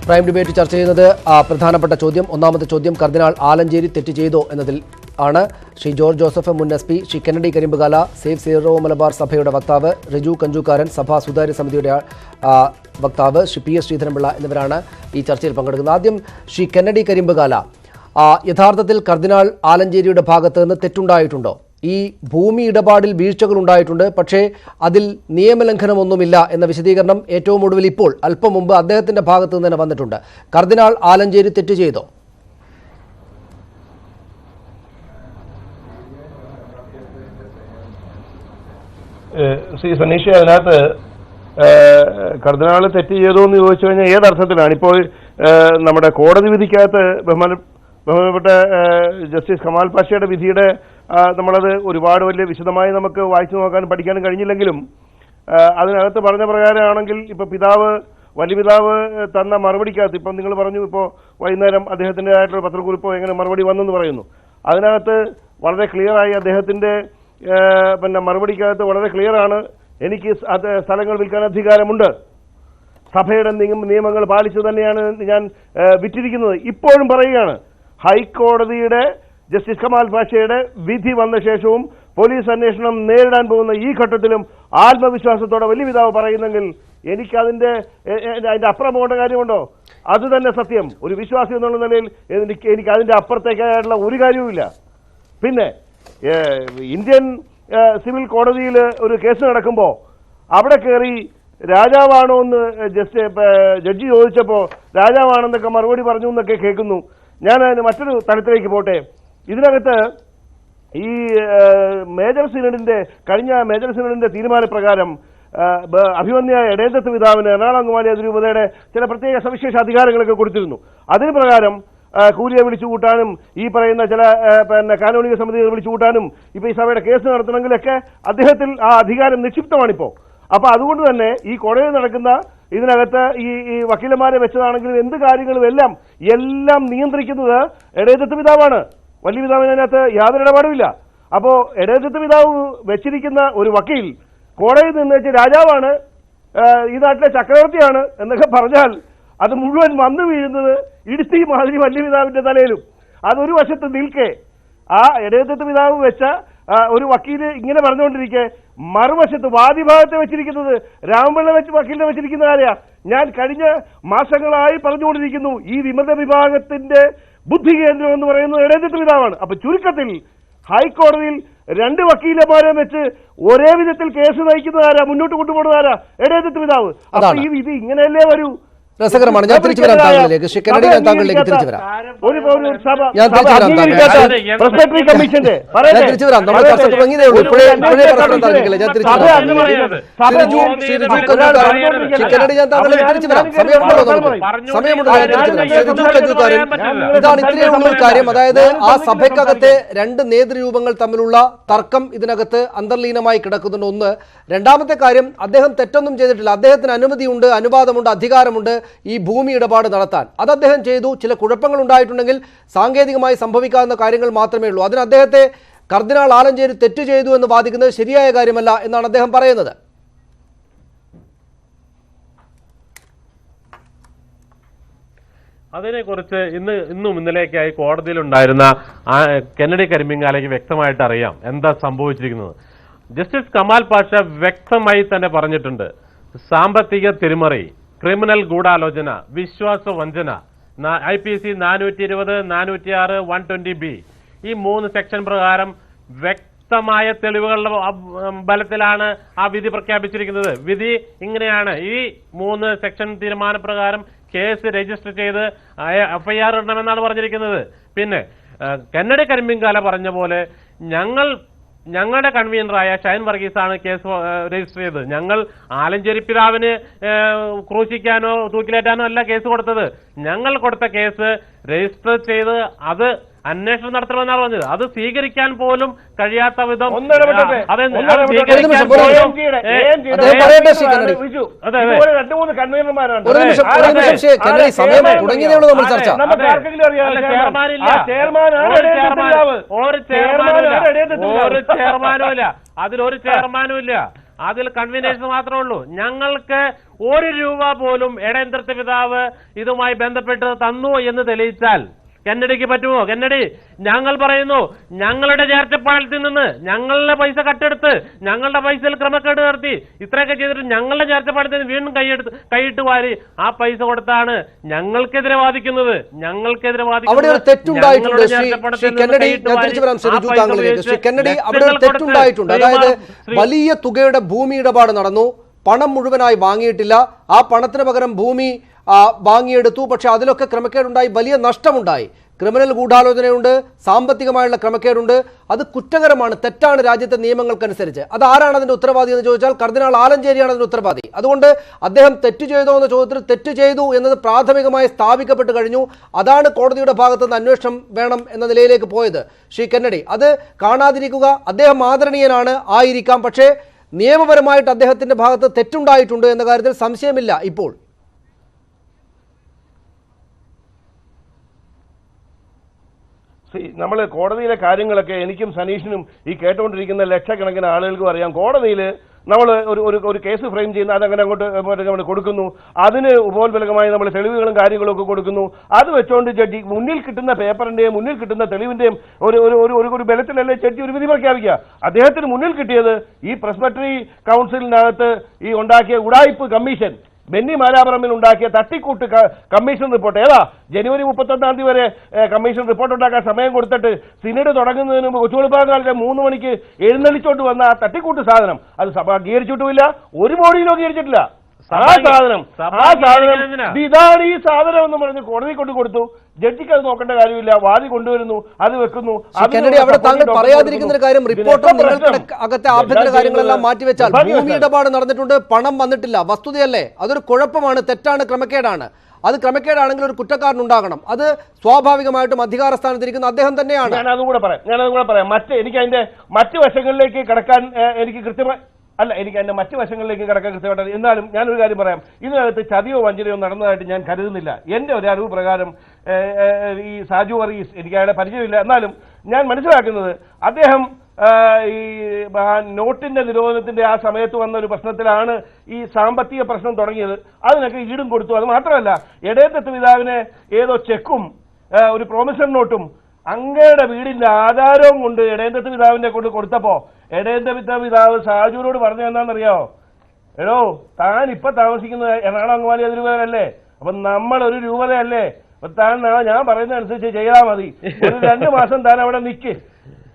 Prime debate ചർച്ച ചെയ്യുന്നത് പ്രധാനപ്പെട്ട ചോദ്യം. ഒന്നാമത്തെ ചോദ്യം, കർദിനാൾ ആലഞ്ചേരി തെറ്റ് ചെയ്തോ എന്നതിൽ ആണ്. ശ്രീ ജോർജ് ജോസഫ് മുൻ SP, Shri Kennedy Karimpukala safe Syro Malabar സഭയുടെ വക്താവ്, റിജു കഞ്ചുകാരൻ സഭാ സുതാര്യ സമിതിയുടെ വക്താവ്, ശ്രീ PS ശ്രീധരൻപിള്ള എന്നിവരാണ് ഈ ചർച്ചയിൽ പങ്കെടുക്കുന്നത്. ആദ്യം ശ്രീ കെന്നഡി കരിമ്പുകാല, യഥാർത്ഥത്തിൽ കർദിനാൾ ആലഞ്ചേരിയുടെ ഭാഗത്ത് നിന്ന് തെറ്റുണ്ടായിട്ടുണ്ടോ? ഈ ഭൂമി ഇടപാടിൽ വീഴ്ചകൾ ഉണ്ടായിട്ടുണ്ട്, പക്ഷേ അതിൽ നിയമലംഘനമൊന്നുമില്ല എന്ന വിശദീകരണം ഏറ്റവും ഒടുവിൽ ഇപ്പോൾ അല്പം മുമ്പ് അദ്ദേഹത്തിന്റെ ഭാഗത്തു നിന്ന് തന്നെ വന്നിട്ടുണ്ട്. കർദിനാൾ ആലഞ്ചേരി തെറ്റ് ചെയ്തോ? ശ്രീ സനീഷ്, അതിനകത്ത് കർദിനാൾ തെറ്റ് ചെയ്തോ എന്ന് ചോദിച്ചു കഴിഞ്ഞാൽ ഏതർത്ഥത്തിലാണ്? ഇപ്പോൾ നമ്മുടെ കോടതി വിധിക്കകത്ത് ബഹുമാനപ്പെട്ട ജസ്റ്റിസ് കമാൽ പാഷയുടെ വിധിയുടെ നമ്മളത് ഒരുപാട് വലിയ വിശദമായി നമുക്ക് വായിച്ചു നോക്കാനും പഠിക്കാനും കഴിഞ്ഞില്ലെങ്കിലും അതിനകത്ത് പറഞ്ഞ പ്രകാരമാണെങ്കിൽ ഇപ്പൊ വലിയ പിതാവ് തന്ന മറുപടിക്കകത്ത് ഇപ്പം നിങ്ങൾ പറഞ്ഞു, ഇപ്പോൾ വൈകുന്നേരം അദ്ദേഹത്തിൻ്റെതായിട്ടുള്ള പത്രക്കുറിപ്പോ എങ്ങനെ മറുപടി വന്നെന്ന് പറയുന്നു. അതിനകത്ത് വളരെ ക്ലിയറായി അദ്ദേഹത്തിന്റെ മറുപടിക്കകത്ത് വളരെ ക്ലിയറാണ്, എനിക്ക് സ്ഥലങ്ങൾ വിൽക്കാൻ അധികാരമുണ്ട്, സഭയുടെ നിയമങ്ങൾ പാലിച്ചു തന്നെയാണ് ഞാൻ വിറ്റിരിക്കുന്നത്. ഇപ്പോഴും പറയുകയാണ്, ഹൈക്കോടതിയുടെ ജസ്റ്റിസ് കമാൽ പാഷയുടെ വിധി വന്ന ശേഷവും പോലീസ് അന്വേഷണം നേരിടാൻ പോകുന്ന ഈ ഘട്ടത്തിലും ആത്മവിശ്വാസത്തോടെ വലിയ പിതാവ് പറയുന്നെങ്കിൽ എനിക്ക് അതിന്റെ അപ്പുറം പോകേണ്ട കാര്യമുണ്ടോ? അത് തന്നെ സത്യം. ഒരു വിശ്വാസി എന്നുള്ള നിലയിൽ എനിക്ക് അതിന്റെ അപ്പുറത്തേക്കായിട്ടുള്ള ഒരു കാര്യവുമില്ല. പിന്നെ ഇന്ത്യൻ സിവിൽ കോടതിയിൽ ഒരു കേസ് നടക്കുമ്പോൾ അവിടെ കയറി രാജാവാണോ എന്ന് ജഡ്ജി ചോദിച്ചപ്പോൾ രാജാവാണെന്നൊക്കെ മറുപടി പറഞ്ഞു എന്നൊക്കെ കേൾക്കുന്നു. ഞാൻ അതിന് മറ്റൊരു തലത്തിലേക്ക് പോട്ടെ. ഇതിനകത്ത് ഈ കഴിഞ്ഞ മേജർ സിനഡിന്റെ തീരുമാനപ്രകാരം അഭിമന്യായ ഇടയദത്ത് പിതാവിന് എറണാകുളം അങ്കമാലി അതിരൂപതയുടെ ചില പ്രത്യേക സവിശേഷ അധികാരങ്ങളൊക്കെ കൊടുത്തിരുന്നു. അതിന് പ്രകാരം കൂലിയെ വിളിച്ചുകൂട്ടാനും ഈ പറയുന്ന ചില കാനോനിക സമിതികൾ വിളിച്ചുകൂട്ടാനും ഇപ്പൊ ഈ സഭയുടെ കേസ് നടത്തണമെങ്കിലൊക്കെ അദ്ദേഹത്തിൽ ആ അധികാരം നിക്ഷിപ്തമാണിപ്പോ. അപ്പൊ അതുകൊണ്ട് തന്നെ ഈ കോടതിയിൽ നടക്കുന്ന ഇതിനകത്ത് ഈ വക്കീലന്മാരെ വെച്ചതാണെങ്കിലും എന്ത് കാര്യങ്ങളും എല്ലാം നിയന്ത്രിക്കുന്നത് ഇടയദത്ത് പിതാവാണ്. വലിയ പിതാവിന് അതിനകത്ത് യാതൊരു ഇടപാടുമില്ല. അപ്പോ ഇടയദത്ത് പിതാവ് വെച്ചിരിക്കുന്ന ഒരു വക്കീൽ കോടതിയിൽ നിന്ന് വെച്ച് രാജാവാണ്, ഈ നാട്ടിലെ ചക്രവർത്തിയാണ് എന്നൊക്കെ പറഞ്ഞാൽ അത് മുഴുവൻ വന്നു വീഴുന്നത് ഇടുത്തി മാതിരി വലിയ പിതാവിന്റെ തലയിലും. അതൊരു വശത്ത് നിൽക്കെ ആ ഇടയദത്ത് പിതാവ് വെച്ച ഒരു വക്കീല് ഇങ്ങനെ പറഞ്ഞുകൊണ്ടിരിക്കെ മറുവശത്ത് വാദിഭാഗത്തെ വെച്ചിരിക്കുന്നത് രാമപിള്ള വക്കീലിനെ വെച്ചിരിക്കുന്ന ആരെയാ? ഞാൻ കഴിഞ്ഞ മാസങ്ങളായി പറഞ്ഞുകൊണ്ടിരിക്കുന്നു, ഈ വിമത വിഭാഗത്തിന്റെ ബുദ്ധി കേന്ദ്രം എന്ന് പറയുന്നത് ഇടയദത്ത് പിതാവാണ്. അപ്പൊ ചുരുക്കത്തിൽ ഹൈക്കോടതിയിൽ രണ്ട് വക്കീലന്മാരെ വെച്ച് ഒരേ വിധത്തിൽ കേസ് നയിക്കുന്നതാരാ, മുന്നോട്ട് കൊണ്ടുപോകുന്നതാരാ? ഇടയദത്ത് പിതാവ്. അപ്പൊ ഈ വിധി ഇങ്ങനെയല്ലേ വരൂ? രസകരമാണ്. ഞാൻ തിരിച്ചു വരാം താങ്കളിലേക്ക്. ശ്രീ കെന്നഡി, ഞാൻ താങ്കളിലേക്ക് തിരിച്ചു വരാം. നമ്മൾ ചർച്ച തുടങ്ങിയതേ ഉള്ളൂ. ഇപ്പോഴേ പരസ്പരം താല്പര്യമില്ല. ഞാൻ തിരിച്ചു വരാം. ശ്രീ കെന്നഡി, ഞാൻ താങ്കളിലേക്ക് തിരിച്ചു വരാം. ഇതാണ് ഇത്രയുള്ള ഒരു കാര്യം. അതായത് ആ സഭയ്ക്കകത്തെ രണ്ട് നേതൃരൂപങ്ങൾ തമ്മിലുള്ള തർക്കം ഇതിനകത്ത് അന്തർലീനമായി കിടക്കുന്നുണ്ട്. ഒന്ന്. രണ്ടാമത്തെ കാര്യം, അദ്ദേഹം തെറ്റൊന്നും ചെയ്തിട്ടില്ല. അദ്ദേഹത്തിന് അനുമതിയുണ്ട്, അനുവാദമുണ്ട്, അധികാരമുണ്ട് ഈ ഭൂമി ഇടപാട് നടത്താൻ. അത് അദ്ദേഹം ചെയ്തു. ചില കുഴപ്പങ്ങൾ ഉണ്ടായിട്ടുണ്ടെങ്കിൽ സാങ്കേതികമായി സംഭവിക്കാവുന്ന കാര്യങ്ങൾ മാത്രമേ ഉള്ളൂ. അതിന് അദ്ദേഹത്തെ കർദിനാൾ ആലഞ്ചേരി തെറ്റ് ചെയ്തു എന്ന് വാദിക്കുന്നത് ശരിയായ കാര്യമല്ല എന്നാണ് അദ്ദേഹം പറയുന്നത്. അതിനെക്കുറിച്ച് ഇന്നും ഇന്നലെയൊക്കെയായി കോടതിയിലുണ്ടായിരുന്ന കെന്നഡി കരിമ്പിങ്കാലയ്ക്ക് വ്യക്തമായിട്ട് അറിയാം എന്താ സംഭവിച്ചിരിക്കുന്നത്. ജസ്റ്റിസ് കമാൽ പാഷ വ്യക്തമായി തന്നെ പറഞ്ഞിട്ടുണ്ട്, സാമ്പത്തിക തിരിമറി, ക്രിമിനൽ ഗൂഢാലോചന, വിശ്വാസ വഞ്ചന, IPC 420, 406, 120B ഈ 3 സെക്ഷൻ പ്രകാരം വ്യക്തമായ തെളിവുകളുടെ ബലത്തിലാണ് ആ വിധി പ്രഖ്യാപിച്ചിരിക്കുന്നത്. വിധി ഇങ്ങനെയാണ്, ഈ 3 സെക്ഷൻ തീരുമാനപ്രകാരം കേസ് രജിസ്റ്റർ ചെയ്ത് FIR ഇടണമെന്നാണ് പറഞ്ഞിരിക്കുന്നത്. പിന്നെ കെന്നഡി കരിമ്പിങ്കാല പറഞ്ഞ പോലെ ഞങ്ങളുടെ കൺവീനറായ ഷൈൻ വർഗീസാണ് കേസ് രജിസ്റ്റർ ചെയ്തത്. ഞങ്ങൾ ആലഞ്ചേരി പിതാവിന് ക്രൂശിക്കാനോ തൂക്കിലേറ്റാനോ അല്ല കേസ് കൊടുത്തത്. ഞങ്ങൾ കൊടുത്ത കേസ് രജിസ്റ്റർ ചെയ്ത് അത് അന്വേഷണം നടത്തണമെന്നാണ് പറഞ്ഞത്. അത് സ്വീകരിക്കാൻ പോലും കഴിയാത്ത വിധം ഒരു ചെയർമാനും ഇല്ല, അതിലൊരു ചെയർമാനും ഇല്ല. അതിൽ കൺവീനേഴ്സ് മാത്രമേ ഉള്ളൂ. ഞങ്ങൾക്ക് 1 രൂപ പോലും എടേന്ദ്രത്തെ പിതാവ് ഇതുമായി ബന്ധപ്പെട്ട് തന്നു എന്ന് തെളിയിച്ചാൽ കെന്നഡിക്ക് പറ്റുമോ? കെന്നഡി, ഞങ്ങൾ പറയുന്നു, ഞങ്ങളുടെ ചേർച്ചപ്പാടത്തിൽ നിന്ന് ഞങ്ങളുടെ പൈസ കട്ടെടുത്ത് ഞങ്ങളുടെ പൈസയിൽ ക്രമക്കേട് നടത്തി ഇത്രയൊക്കെ ചെയ്തിട്ട് ഞങ്ങളുടെ ചേർച്ചപ്പാടത്തിൽ നിന്ന് വീണ്ടും കൈയിട്ട് വാരി ആ പൈസ കൊടുത്താണ് ഞങ്ങൾക്കെതിരെ വാദിക്കുന്നത്. അവിടെ ഒരു തെറ്റുണ്ടായിട്ടുണ്ട്. അതായത് വലിയ തുകയുടെ ഭൂമി ഇടപാട് നടന്നു, പണം മുഴുവനായി വാങ്ങിയിട്ടില്ല, ആ പണത്തിന് പകരം ഭൂമി വാങ്ങിയെടുത്തു. പക്ഷെ അതിലൊക്കെ ക്രമക്കേടുണ്ടായി, വലിയ നഷ്ടമുണ്ടായി. ക്രിമിനൽ ഗൂഢാലോചനയുണ്ട്, സാമ്പത്തികമായുള്ള ക്രമക്കേടുണ്ട്. അത് കുറ്റകരമാണ്, തെറ്റാണ് രാജ്യത്തെ നിയമങ്ങൾക്കനുസരിച്ച്. അത് ആരാണ് അതിന്റെ ഉത്തരവാദി എന്ന് ചോദിച്ചാൽ കർദിനാൾ ആലഞ്ചേരിയാണ് അതിന്റെ ഉത്തരവാദി. അതുകൊണ്ട് അദ്ദേഹം തെറ്റ് ചെയ്തോ എന്ന ചോദ്യത്തിൽ തെറ്റ് ചെയ്തു എന്നത് പ്രാഥമികമായി സ്ഥാപിക്കപ്പെട്ട് കഴിഞ്ഞു. അതാണ് കോടതിയുടെ ഭാഗത്ത് നിന്ന് അന്വേഷണം വേണം എന്ന നിലയിലേക്ക് പോയത്. ശ്രീ കെന്നഡി, അത് കാണാതിരിക്കുക. അദ്ദേഹം ആദരണീയനാണ്, ആയിരിക്കാം. പക്ഷേ നിയമപരമായിട്ട് അദ്ദേഹത്തിന്റെ ഭാഗത്ത് തെറ്റുണ്ടായിട്ടുണ്ട് എന്ന കാര്യത്തിൽ സംശയമില്ല. ഇപ്പോൾ നമ്മൾ കോടതിയിലെ കാര്യങ്ങളൊക്കെ എനിക്കും സനീഷിനും ഈ കേട്ടുകൊണ്ടിരിക്കുന്ന ലക്ഷക്കണക്കിന് ആളുകൾക്കും അറിയാം. കോടതിയിൽ നമ്മൾ ഒരു കേസ് ഫ്രെയിം ചെയ്യുന്ന അതങ്ങനെ അങ്ങോട്ട് കൊടുക്കുന്നു, അതിന് ഉപോത്ബലകമായി നമ്മൾ തെളിവുകളും കാര്യങ്ങളും ഒക്കെ കൊടുക്കുന്നു. അത് വെച്ചുകൊണ്ട് ജഡ്ജി മുന്നിൽ കിട്ടുന്ന പേപ്പറിന്റെയും മുന്നിൽ കിട്ടുന്ന തെളിവിന്റെയും ഒരു ബലത്തിലല്ലേ ജഡ്ജി ഒരു വിധി പ്രഖ്യാപിക്കുക. അദ്ദേഹത്തിന് മുന്നിൽ കിട്ടിയത് ഈ പ്രസ്ബറ്ററി കൗൺസിലിനകത്ത് ഈ ഉണ്ടാക്കിയ ഉഡായിപ്പ് കമ്മീഷൻ, ബെന്നി മാലാപറമ്പിൽ ഉണ്ടാക്കിയ തട്ടിക്കൂട്ട് കമ്മീഷൻ റിപ്പോർട്ട്. ഏതാ ജനുവരി 31 വരെ കമ്മീഷൻ റിപ്പോർട്ട് ഉണ്ടാക്കാൻ സമയം കൊടുത്തിട്ട് സിനഡ് തുടങ്ങുന്നതിന് മുമ്പ് കൊച്ചുകുളിപ്പാകാലത്തെ 3 മണിക്ക് എഴുന്നള്ളിച്ചോട്ട് വന്ന ആ തട്ടിക്കൂട്ട് സാധനം അത് സഭ അംഗീകരിച്ചിട്ടുമില്ല, ഒരു ബോഡിയിലും അംഗീകരിച്ചിട്ടില്ല. ആ സാധനം ഇതാണ് ഈ സാധനം എന്ന് പറഞ്ഞ് കോടതി കൊടുത്തു. ജഡ്ജിക്ക് അത് നോക്കേണ്ട കാര്യമില്ല, വാദി കൊണ്ടുവരുന്നു, അത് വെക്കുന്നു. അവിടെ താങ്കൾ പറയാതിരിക്കുന്ന ഒരു കാര്യം, റിപ്പോർട്ടും നിങ്ങൾക്ക് അകത്തെ ആഭ്യന്തര കാര്യങ്ങളെല്ലാം മാറ്റിവെച്ചാൽ ഭൂമി ഇടപാട് നടന്നിട്ടുണ്ട്, പണം വന്നിട്ടില്ല. വസ്തുതയല്ലേ? അതൊരു കുഴപ്പമാണ്, തെറ്റാണ്, ക്രമക്കേടാണ്. അത് ക്രമക്കേടാണെങ്കിൽ ഒരു കുറ്റക്കാരനുണ്ടാകണം. അത് സ്വാഭാവികമായിട്ടും അധികാര സ്ഥാനത്തിരിക്കുന്ന അദ്ദേഹം തന്നെയാണ്. ഞാനതും കൂടെ പറയാം. എനിക്ക് അതിന്റെ മറ്റ് വശങ്ങളിലേക്ക് കടക്കാൻ എനിക്ക് കൃത്യമായി എനിക്ക് അതിന്റെ മറ്റു വശങ്ങളിലേക്ക് കടക്കാൻ കൃത്യമായിട്ട്. എന്നാലും ഞാനൊരു കാര്യം പറയാം, ഇതിനകത്ത് ചതിയോ വഞ്ചനയോ നടന്നതായിട്ട് ഞാൻ കരുതുന്നില്ല. എന്റെ ഒരു അറിവ് പ്രകാരം ഈ സാജു വർഗീസ്, എനിക്ക് അയാളെ പരിചയമില്ല, എന്നാലും ഞാൻ മനസ്സിലാക്കുന്നത് അദ്ദേഹം ഈ നോട്ടിന്റെ നിരോധനത്തിന്റെ ആ സമയത്ത് വന്ന ഒരു പ്രശ്നത്തിലാണ് ഈ സാമ്പത്തിക പ്രശ്നം തുടങ്ങിയത്. അതിനൊക്കെ ഈടും കൊടുത്തു. അത് മാത്രമല്ല, എടേത്തത്ത് പിതാവിന് ഏതോ ചെക്കും ഒരു പ്രോമിസറി നോട്ടും അങ്ങയുടെ വീടിന്റെ ആധാരവും കൊണ്ട് എടേന്തത്ത് പിതാവിന്റെ കൊണ്ട് കൊടുത്തപ്പോ എടേന്തത്ത് പിതാവ് സാജുവിനോട് പറഞ്ഞു എന്താണെന്നറിയാമോ? എടോ, താൻ ഇപ്പൊ താമസിക്കുന്നത് എറണാകുളം അങ്കമാലി അതിരൂപതയല്ലേ, അപ്പൊ നമ്മൾ ഒരു രൂപതയല്ലേ, അപ്പൊ താൻ ഞാൻ പറയുന്ന അനുസരിച്ച് ചെയ്താൽ മതി, ഒരു 2 മാസം താൻ അവിടെ നിൽക്ക്,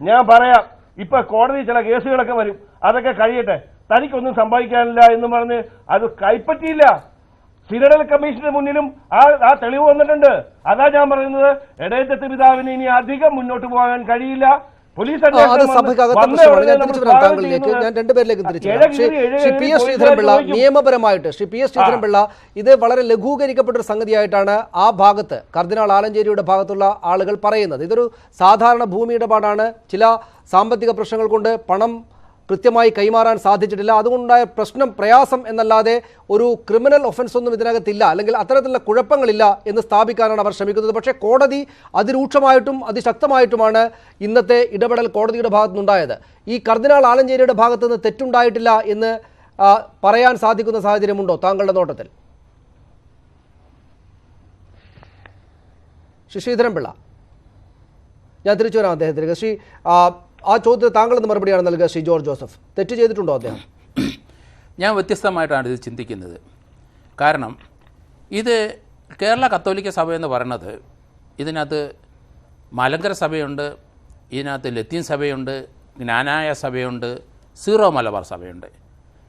ഞാൻ പറയാം. ഇപ്പൊ കോടതി ചില കേസുകളൊക്കെ വരും, അതൊക്കെ കഴിയട്ടെ, തനിക്കൊന്നും സംഭവിക്കാനില്ല എന്ന് പറഞ്ഞ് അത് കൈപ്പറ്റിയില്ല. സിനഡൽ കമ്മീഷന്റെ മുന്നിലും ആ തെളിവ് വന്നിട്ടുണ്ട്. അതാ ഞാൻ പറയുന്നത്, എടേത്തത്ത് പിതാവിന് ഇനി അധികം മുന്നോട്ട് പോകാൻ കഴിയില്ല. പോലീസ് നിയമപരമായിട്ട് ശ്രീ പി എസ് ശ്രീധരൻപിള്ള ഇത് വളരെ ലഘൂകരിക്കപ്പെട്ട ഒരു സംഗതിയായിട്ടാണ് ആ ഭാഗത്ത് കർദിനാൾ ആലഞ്ചേരിയുടെ ഭാഗത്തുള്ള ആളുകൾ പറയുന്നത്. ഇതൊരു സാധാരണ ഭൂമി ഇടപാടാണ്. ചില സാമ്പത്തിക പ്രശ്നങ്ങൾ കൊണ്ട് പണം കൃത്യമായി കൈമാറാൻ സാധിച്ചിട്ടില്ല, അതുകൊണ്ടുണ്ടായ പ്രശ്നം, പ്രയാസം എന്നല്ലാതെ ഒരു ക്രിമിനൽ ഒഫൻസ് ഒന്നും ഇതിനകത്തില്ല, അല്ലെങ്കിൽ അത്തരത്തിലുള്ള കുഴപ്പങ്ങളില്ല എന്ന് സ്ഥാപിക്കാനാണ് അവർ ശ്രമിക്കുന്നത്. പക്ഷേ കോടതി അതിരൂക്ഷമായിട്ടും അതിശക്തമായിട്ടുമാണ് ഇന്നത്തെ ഇടപെടൽ കോടതിയുടെ ഭാഗത്തുനിന്നുണ്ടായത്. ഈ കർദിനാൾ ആലഞ്ചേരിയുടെ ഭാഗത്തു നിന്ന് തെറ്റുണ്ടായിട്ടില്ല എന്ന് പറയാൻ സാധിക്കുന്ന സാഹചര്യമുണ്ടോ താങ്കളുടെ നോട്ടത്തിൽ? ശ്രീധരൻപിള്ള, ഞാൻ തിരിച്ചു വരാം അദ്ദേഹത്തിലേക്ക്. ആ ചോദ്യത്തിന് താങ്കളെന്ന് മറുപടിയാണ് നൽകുക. ശ്രീ ജോർജ് ജോസഫ്, തെറ്റ് ചെയ്തിട്ടുണ്ടോ അദ്ദേഹം? ഞാൻ വ്യത്യസ്തമായിട്ടാണ് ഇത് ചിന്തിക്കുന്നത്. കാരണം ഇത് കേരള കത്തോലിക്ക സഭ എന്ന് പറയുന്നത്, ഇതിനകത്ത് മലങ്കര സഭയുണ്ട്, ഇതിനകത്ത് ലത്തീൻ സഭയുണ്ട്, ജ്ഞാനായ സഭയുണ്ട്, സീറോ മലബാർ സഭയുണ്ട്.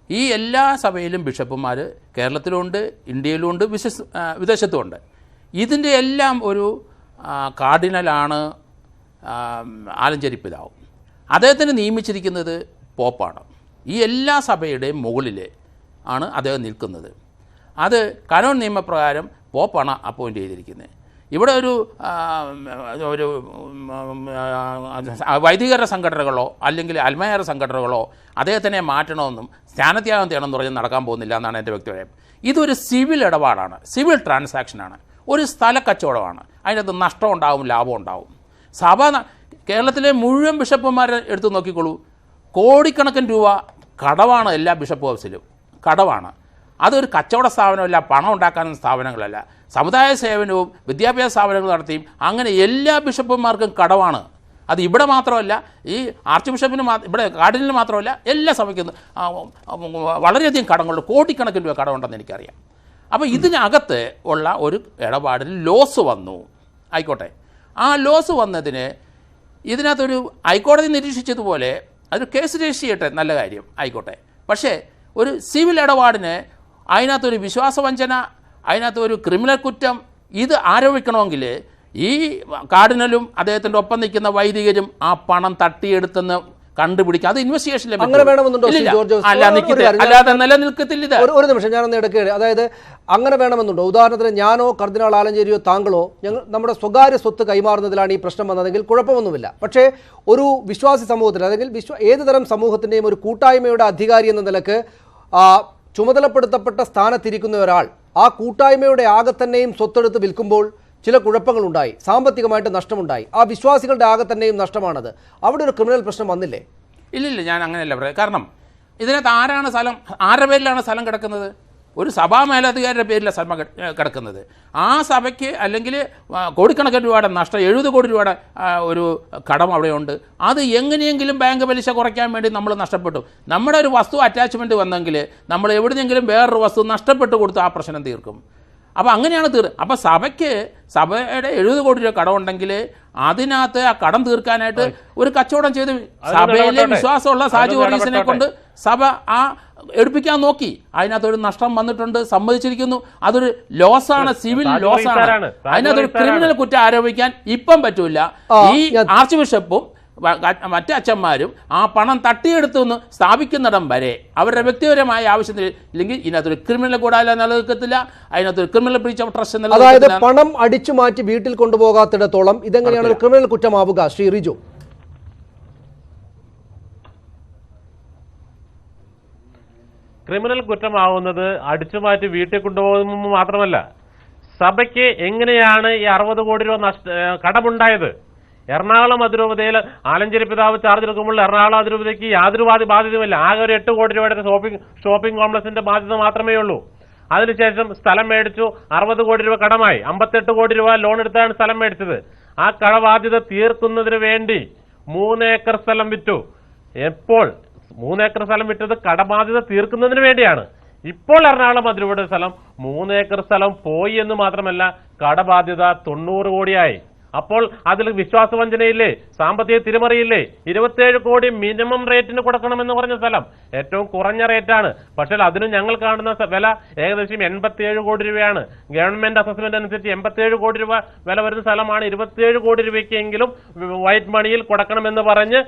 ഈ എല്ലാ സഭയിലും ബിഷപ്പുമാർ കേരളത്തിലുമുണ്ട്, ഇന്ത്യയിലുമുണ്ട്, വിദേശത്തുമുണ്ട്. ഇതിൻ്റെ എല്ലാം ഒരു കാർഡിനലാണ് ആലഞ്ചേരി പിതാവ്. അദ്ദേഹത്തിന് നിയമിച്ചിരിക്കുന്നത് പോപ്പാണ്. ഈ എല്ലാ സഭയുടെയും മുകളിൽ ആണ് അദ്ദേഹം നിൽക്കുന്നത്. അത് കാനോൻ നിയമപ്രകാരം പോപ്പാണ് അപ്പോയിൻ്റ് ചെയ്തിരിക്കുന്നത്. ഇവിടെ ഒരു വൈദികരുടെ സംഘടനകളോ അല്ലെങ്കിൽ അൽമയർ സംഘടനകളോ അദ്ദേഹത്തിനെ മാറ്റണമെന്നും സ്ഥാനത്യാഗം ചെയ്യണമെന്ന് പറഞ്ഞ് നടക്കാൻ പോകുന്നില്ല എന്നാണ് എൻ്റെ വ്യക്തിപരം. ഇതൊരു സിവിൽ ഇടപാടാണ്, സിവിൽ ട്രാൻസാക്ഷനാണ്, ഒരു സ്ഥല കച്ചവടമാണ്. അതിനകത്ത് നഷ്ടം ഉണ്ടാവും, ലാഭം ഉണ്ടാവും. സഭ കേരളത്തിലെ മുഴുവൻ ബിഷപ്പുമാരെ എടുത്തു നോക്കിക്കോളൂ, കോടിക്കണക്കിന് രൂപ കടവാണ് എല്ലാ ബിഷപ്പ് ഹൗസിലും, കടവാണ്. അതൊരു കച്ചവട സ്ഥാപനമല്ല, പണം ഉണ്ടാക്കാനുള്ള സ്ഥാപനങ്ങളല്ല. സമുദായ സേവനവും വിദ്യാഭ്യാസ സ്ഥാപനങ്ങൾ നടത്തിയും അങ്ങനെ എല്ലാ ബിഷപ്പുമാർക്കും കടവാണ്. അത് ഇവിടെ മാത്രമല്ല, ഈ ആർച്ച് ബിഷപ്പിന് ഇവിടെ കാർഡിനലിന് മാത്രമല്ല, എല്ലാ സഭയ്ക്കും വളരെയധികം കടങ്ങളുണ്ട്, കോടിക്കണക്കിന് രൂപ കടമുണ്ടെന്ന് എനിക്കറിയാം. അപ്പോൾ ഇതിനകത്ത് ഉള്ള ഒരു ഇടപാടിൽ ലോസ് വന്നു, ആയിക്കോട്ടെ. ആ ലോസ് വന്നതിന് ഇതിനകത്തൊരു ഹൈക്കോടതി നിരീക്ഷിച്ചതുപോലെ അതൊരു കേസ് രജിസ്റ്റർ ചെയ്യട്ടെ, നല്ല കാര്യം, ആയിക്കോട്ടെ. പക്ഷേ ഒരു സിവിൽ ഇടപാടിന് അതിനകത്തൊരു വിശ്വാസവഞ്ചന, അതിനകത്തൊരു ക്രിമിനൽ കുറ്റം ഇത് ആരോപിക്കണമെങ്കിൽ ഈ കാർഡിനലും അദ്ദേഹത്തിൻ്റെ ഒപ്പം നിൽക്കുന്ന വൈദികരും ആ പണം തട്ടിയെടുത്തെന്ന് കണ്ടുപിടിക്കുക. അത് ഇൻവെസ്റ്റിഗേഷനിലെ അല്ലാതെ നിലനിൽക്കത്തില്ല. ഒരു നിമിഷം ഞാനൊന്ന് എടുക്കുകയാണ്. അതായത് അങ്ങനെ വേണമെന്നുണ്ടോ? ഉദാഹരണത്തിന് ഞാനോ കർദിനാൾ ആലഞ്ചേരിയോ താങ്കളോ നമ്മുടെ സ്വകാര്യ സ്വത്ത് കൈമാറുന്നതിലാണ് ഈ പ്രശ്നം വന്നതെങ്കിൽ കുഴപ്പമൊന്നുമില്ല. പക്ഷേ ഒരു വിശ്വാസി സമൂഹത്തിന്, അല്ലെങ്കിൽ ഏത് തരം സമൂഹത്തിൻ്റെയും ഒരു കൂട്ടായ്മയുടെ അധികാരി എന്ന നിലക്ക് ചുമതലപ്പെടുത്തപ്പെട്ട സ്ഥാനത്തിരിക്കുന്ന ഒരാൾ ആ കൂട്ടായ്മയുടെ ആകെ തന്നെയും സ്വത്തെടുത്ത് വിൽക്കുമ്പോൾ ചില കുഴപ്പങ്ങളുണ്ടായി, സാമ്പത്തികമായിട്ട് നഷ്ടമുണ്ടായി, ആ വിശ്വാസികളുടെ ആകെ തന്നെയും നഷ്ടമാണത്. അവിടെ ഒരു ക്രിമിനൽ പ്രശ്നം വന്നില്ലേ? ഇല്ലില്ല, ഞാൻ അങ്ങനെയല്ല പറയാം. കാരണം ഇതിനകത്ത് ആരുടെ പേരിലാണ് സ്ഥലം കിടക്കുന്നത്? ഒരു സഭാ മേലധികാരിയുടെ പേരിലാണ് സ്ഥലം കിടക്കുന്നത്. ആ സഭയ്ക്ക് അല്ലെങ്കിൽ കോടിക്കണക്കിന് രൂപയുടെ നഷ്ടം, 70 കോടി രൂപയുടെ ഒരു കടം അവിടെയുണ്ട്. അത് എങ്ങനെയെങ്കിലും ബാങ്ക് പലിശ കുറയ്ക്കാൻ വേണ്ടി നമ്മൾ നഷ്ടപ്പെട്ടു. നമ്മുടെ ഒരു വസ്തു അറ്റാച്ച്മെൻറ്റ് വന്നെങ്കിൽ നമ്മൾ എവിടെയെങ്കിലും വേറൊരു വസ്തു നഷ്ടപ്പെട്ട് കൊടുത്ത് ആ പ്രശ്നം തീർക്കും. അപ്പോൾ അങ്ങനെയാണ് അപ്പോൾ സഭയുടെ 70 കോടി രൂപ കടമുണ്ടെങ്കിൽ അതിനകത്ത് ആ കടം തീർക്കാനായിട്ട് ഒരു കച്ചവടം ചെയ്ത് സഭയിലെ വിശ്വാസമുള്ള സാജു വർഗീസിനെ കൊണ്ട് സഭ ആ എടുപ്പിക്കാൻ നോക്കി. അതിനകത്തൊരു നഷ്ടം വന്നിട്ടുണ്ട്, സമ്മതിച്ചിരിക്കുന്നു. അതൊരു ലോസാണ്, സിവിൽ ലോസാണ്. അതിനകത്തൊരു ക്രിമിനൽ കുറ്റം ആരോപിക്കാൻ ഇപ്പം പറ്റൂല. ഈ ആർച്ച് ബിഷപ്പും മറ്റ് അച്ഛന്മാരും ആ പണം തട്ടിയെടുത്തെന്ന് സ്ഥാപിക്കുന്നിടം വരെ അവരുടെ വ്യക്തിപരമായ ആവശ്യത്തിന് ഇല്ലെങ്കിൽ ഇതിനകത്തൊരു ക്രിമിനൽ കൂടാതെ നിലനിൽക്കത്തില്ല. അതിനകത്തൊരു ക്രിമിനൽ ബ്രീച്ച് ഓഫ് ട്രസ്റ്റ്, അതായത് പണം അടിച്ചു മാറ്റി വീട്ടിൽ കൊണ്ടുപോകാത്തിടത്തോളം ഇതെങ്ങനെയാണ് ഒരു ക്രിമിനൽ കുറ്റമാവുക? ശ്രീ റിജു, ക്രിമിനൽ കുറ്റമാവുന്നത് അടിച്ചുമാറ്റി വീട്ടിൽ കൊണ്ടുപോകുന്നത് മാത്രമല്ല, സഭയ്ക്ക് എങ്ങനെയാണ് ഈ 60 കോടി രൂപ കടമുണ്ടായത്? എറണാകുളം അതിരൂപതയിൽ ആലഞ്ചേരി പിതാവ് ചാർജ് എടുക്കുമ്പോൾ എറണാകുളം അതിരൂപതയ്ക്ക് യാതൊരു ബാധ്യതയുമില്ല. ആകെ ഒരു 8 കോടി രൂപയുടെ ഷോപ്പിംഗ് കോംപ്ലക്സിന്റെ ബാധ്യത മാത്രമേ ഉള്ളൂ. അതിനുശേഷം സ്ഥലം മേടിച്ചു, 60 കോടി രൂപ കടമായി. 58 കോടി രൂപ ലോൺ എടുത്താണ് സ്ഥലം മേടിച്ചത്. ആ കടബാധ്യത തീർക്കുന്നതിന് വേണ്ടി 3 ഏക്കർ സ്ഥലം വിറ്റു. എപ്പോൾ 3 ഏക്കർ സ്ഥലം വിറ്റത് കടബാധ്യത തീർക്കുന്നതിന് വേണ്ടിയാണ്. ഇപ്പോൾ എറണാകുളം അതിരൂപത സ്ഥലം 3 ഏക്കർ സ്ഥലം പോയി എന്ന് മാത്രമല്ല, കടബാധ്യത 90 കോടിയായി. അപ്പോൾ അതിൽ വിശ്വാസവഞ്ചനയില്ലേ, സാമ്പത്തിക തിരിമറിയില്ലേ? 27 കോടി മിനിമം റേറ്റിന് കൊടുക്കണമെന്ന് പറഞ്ഞ സ്ഥലം ഏറ്റവും കുറഞ്ഞ റേറ്റാണ്. പക്ഷേ അതിന് ഞങ്ങൾ കാണുന്ന വില ഏകദേശം 87 കോടി രൂപയാണ്. ഗവൺമെന്റ് അസസ്മെന്റ് അനുസരിച്ച് 87 കോടി രൂപ വില വരുന്ന സ്ഥലമാണ്. 27 കോടി രൂപയ്ക്കെങ്കിലും വൈറ്റ് മണിയിൽ കൊടുക്കണമെന്ന് പറഞ്ഞ്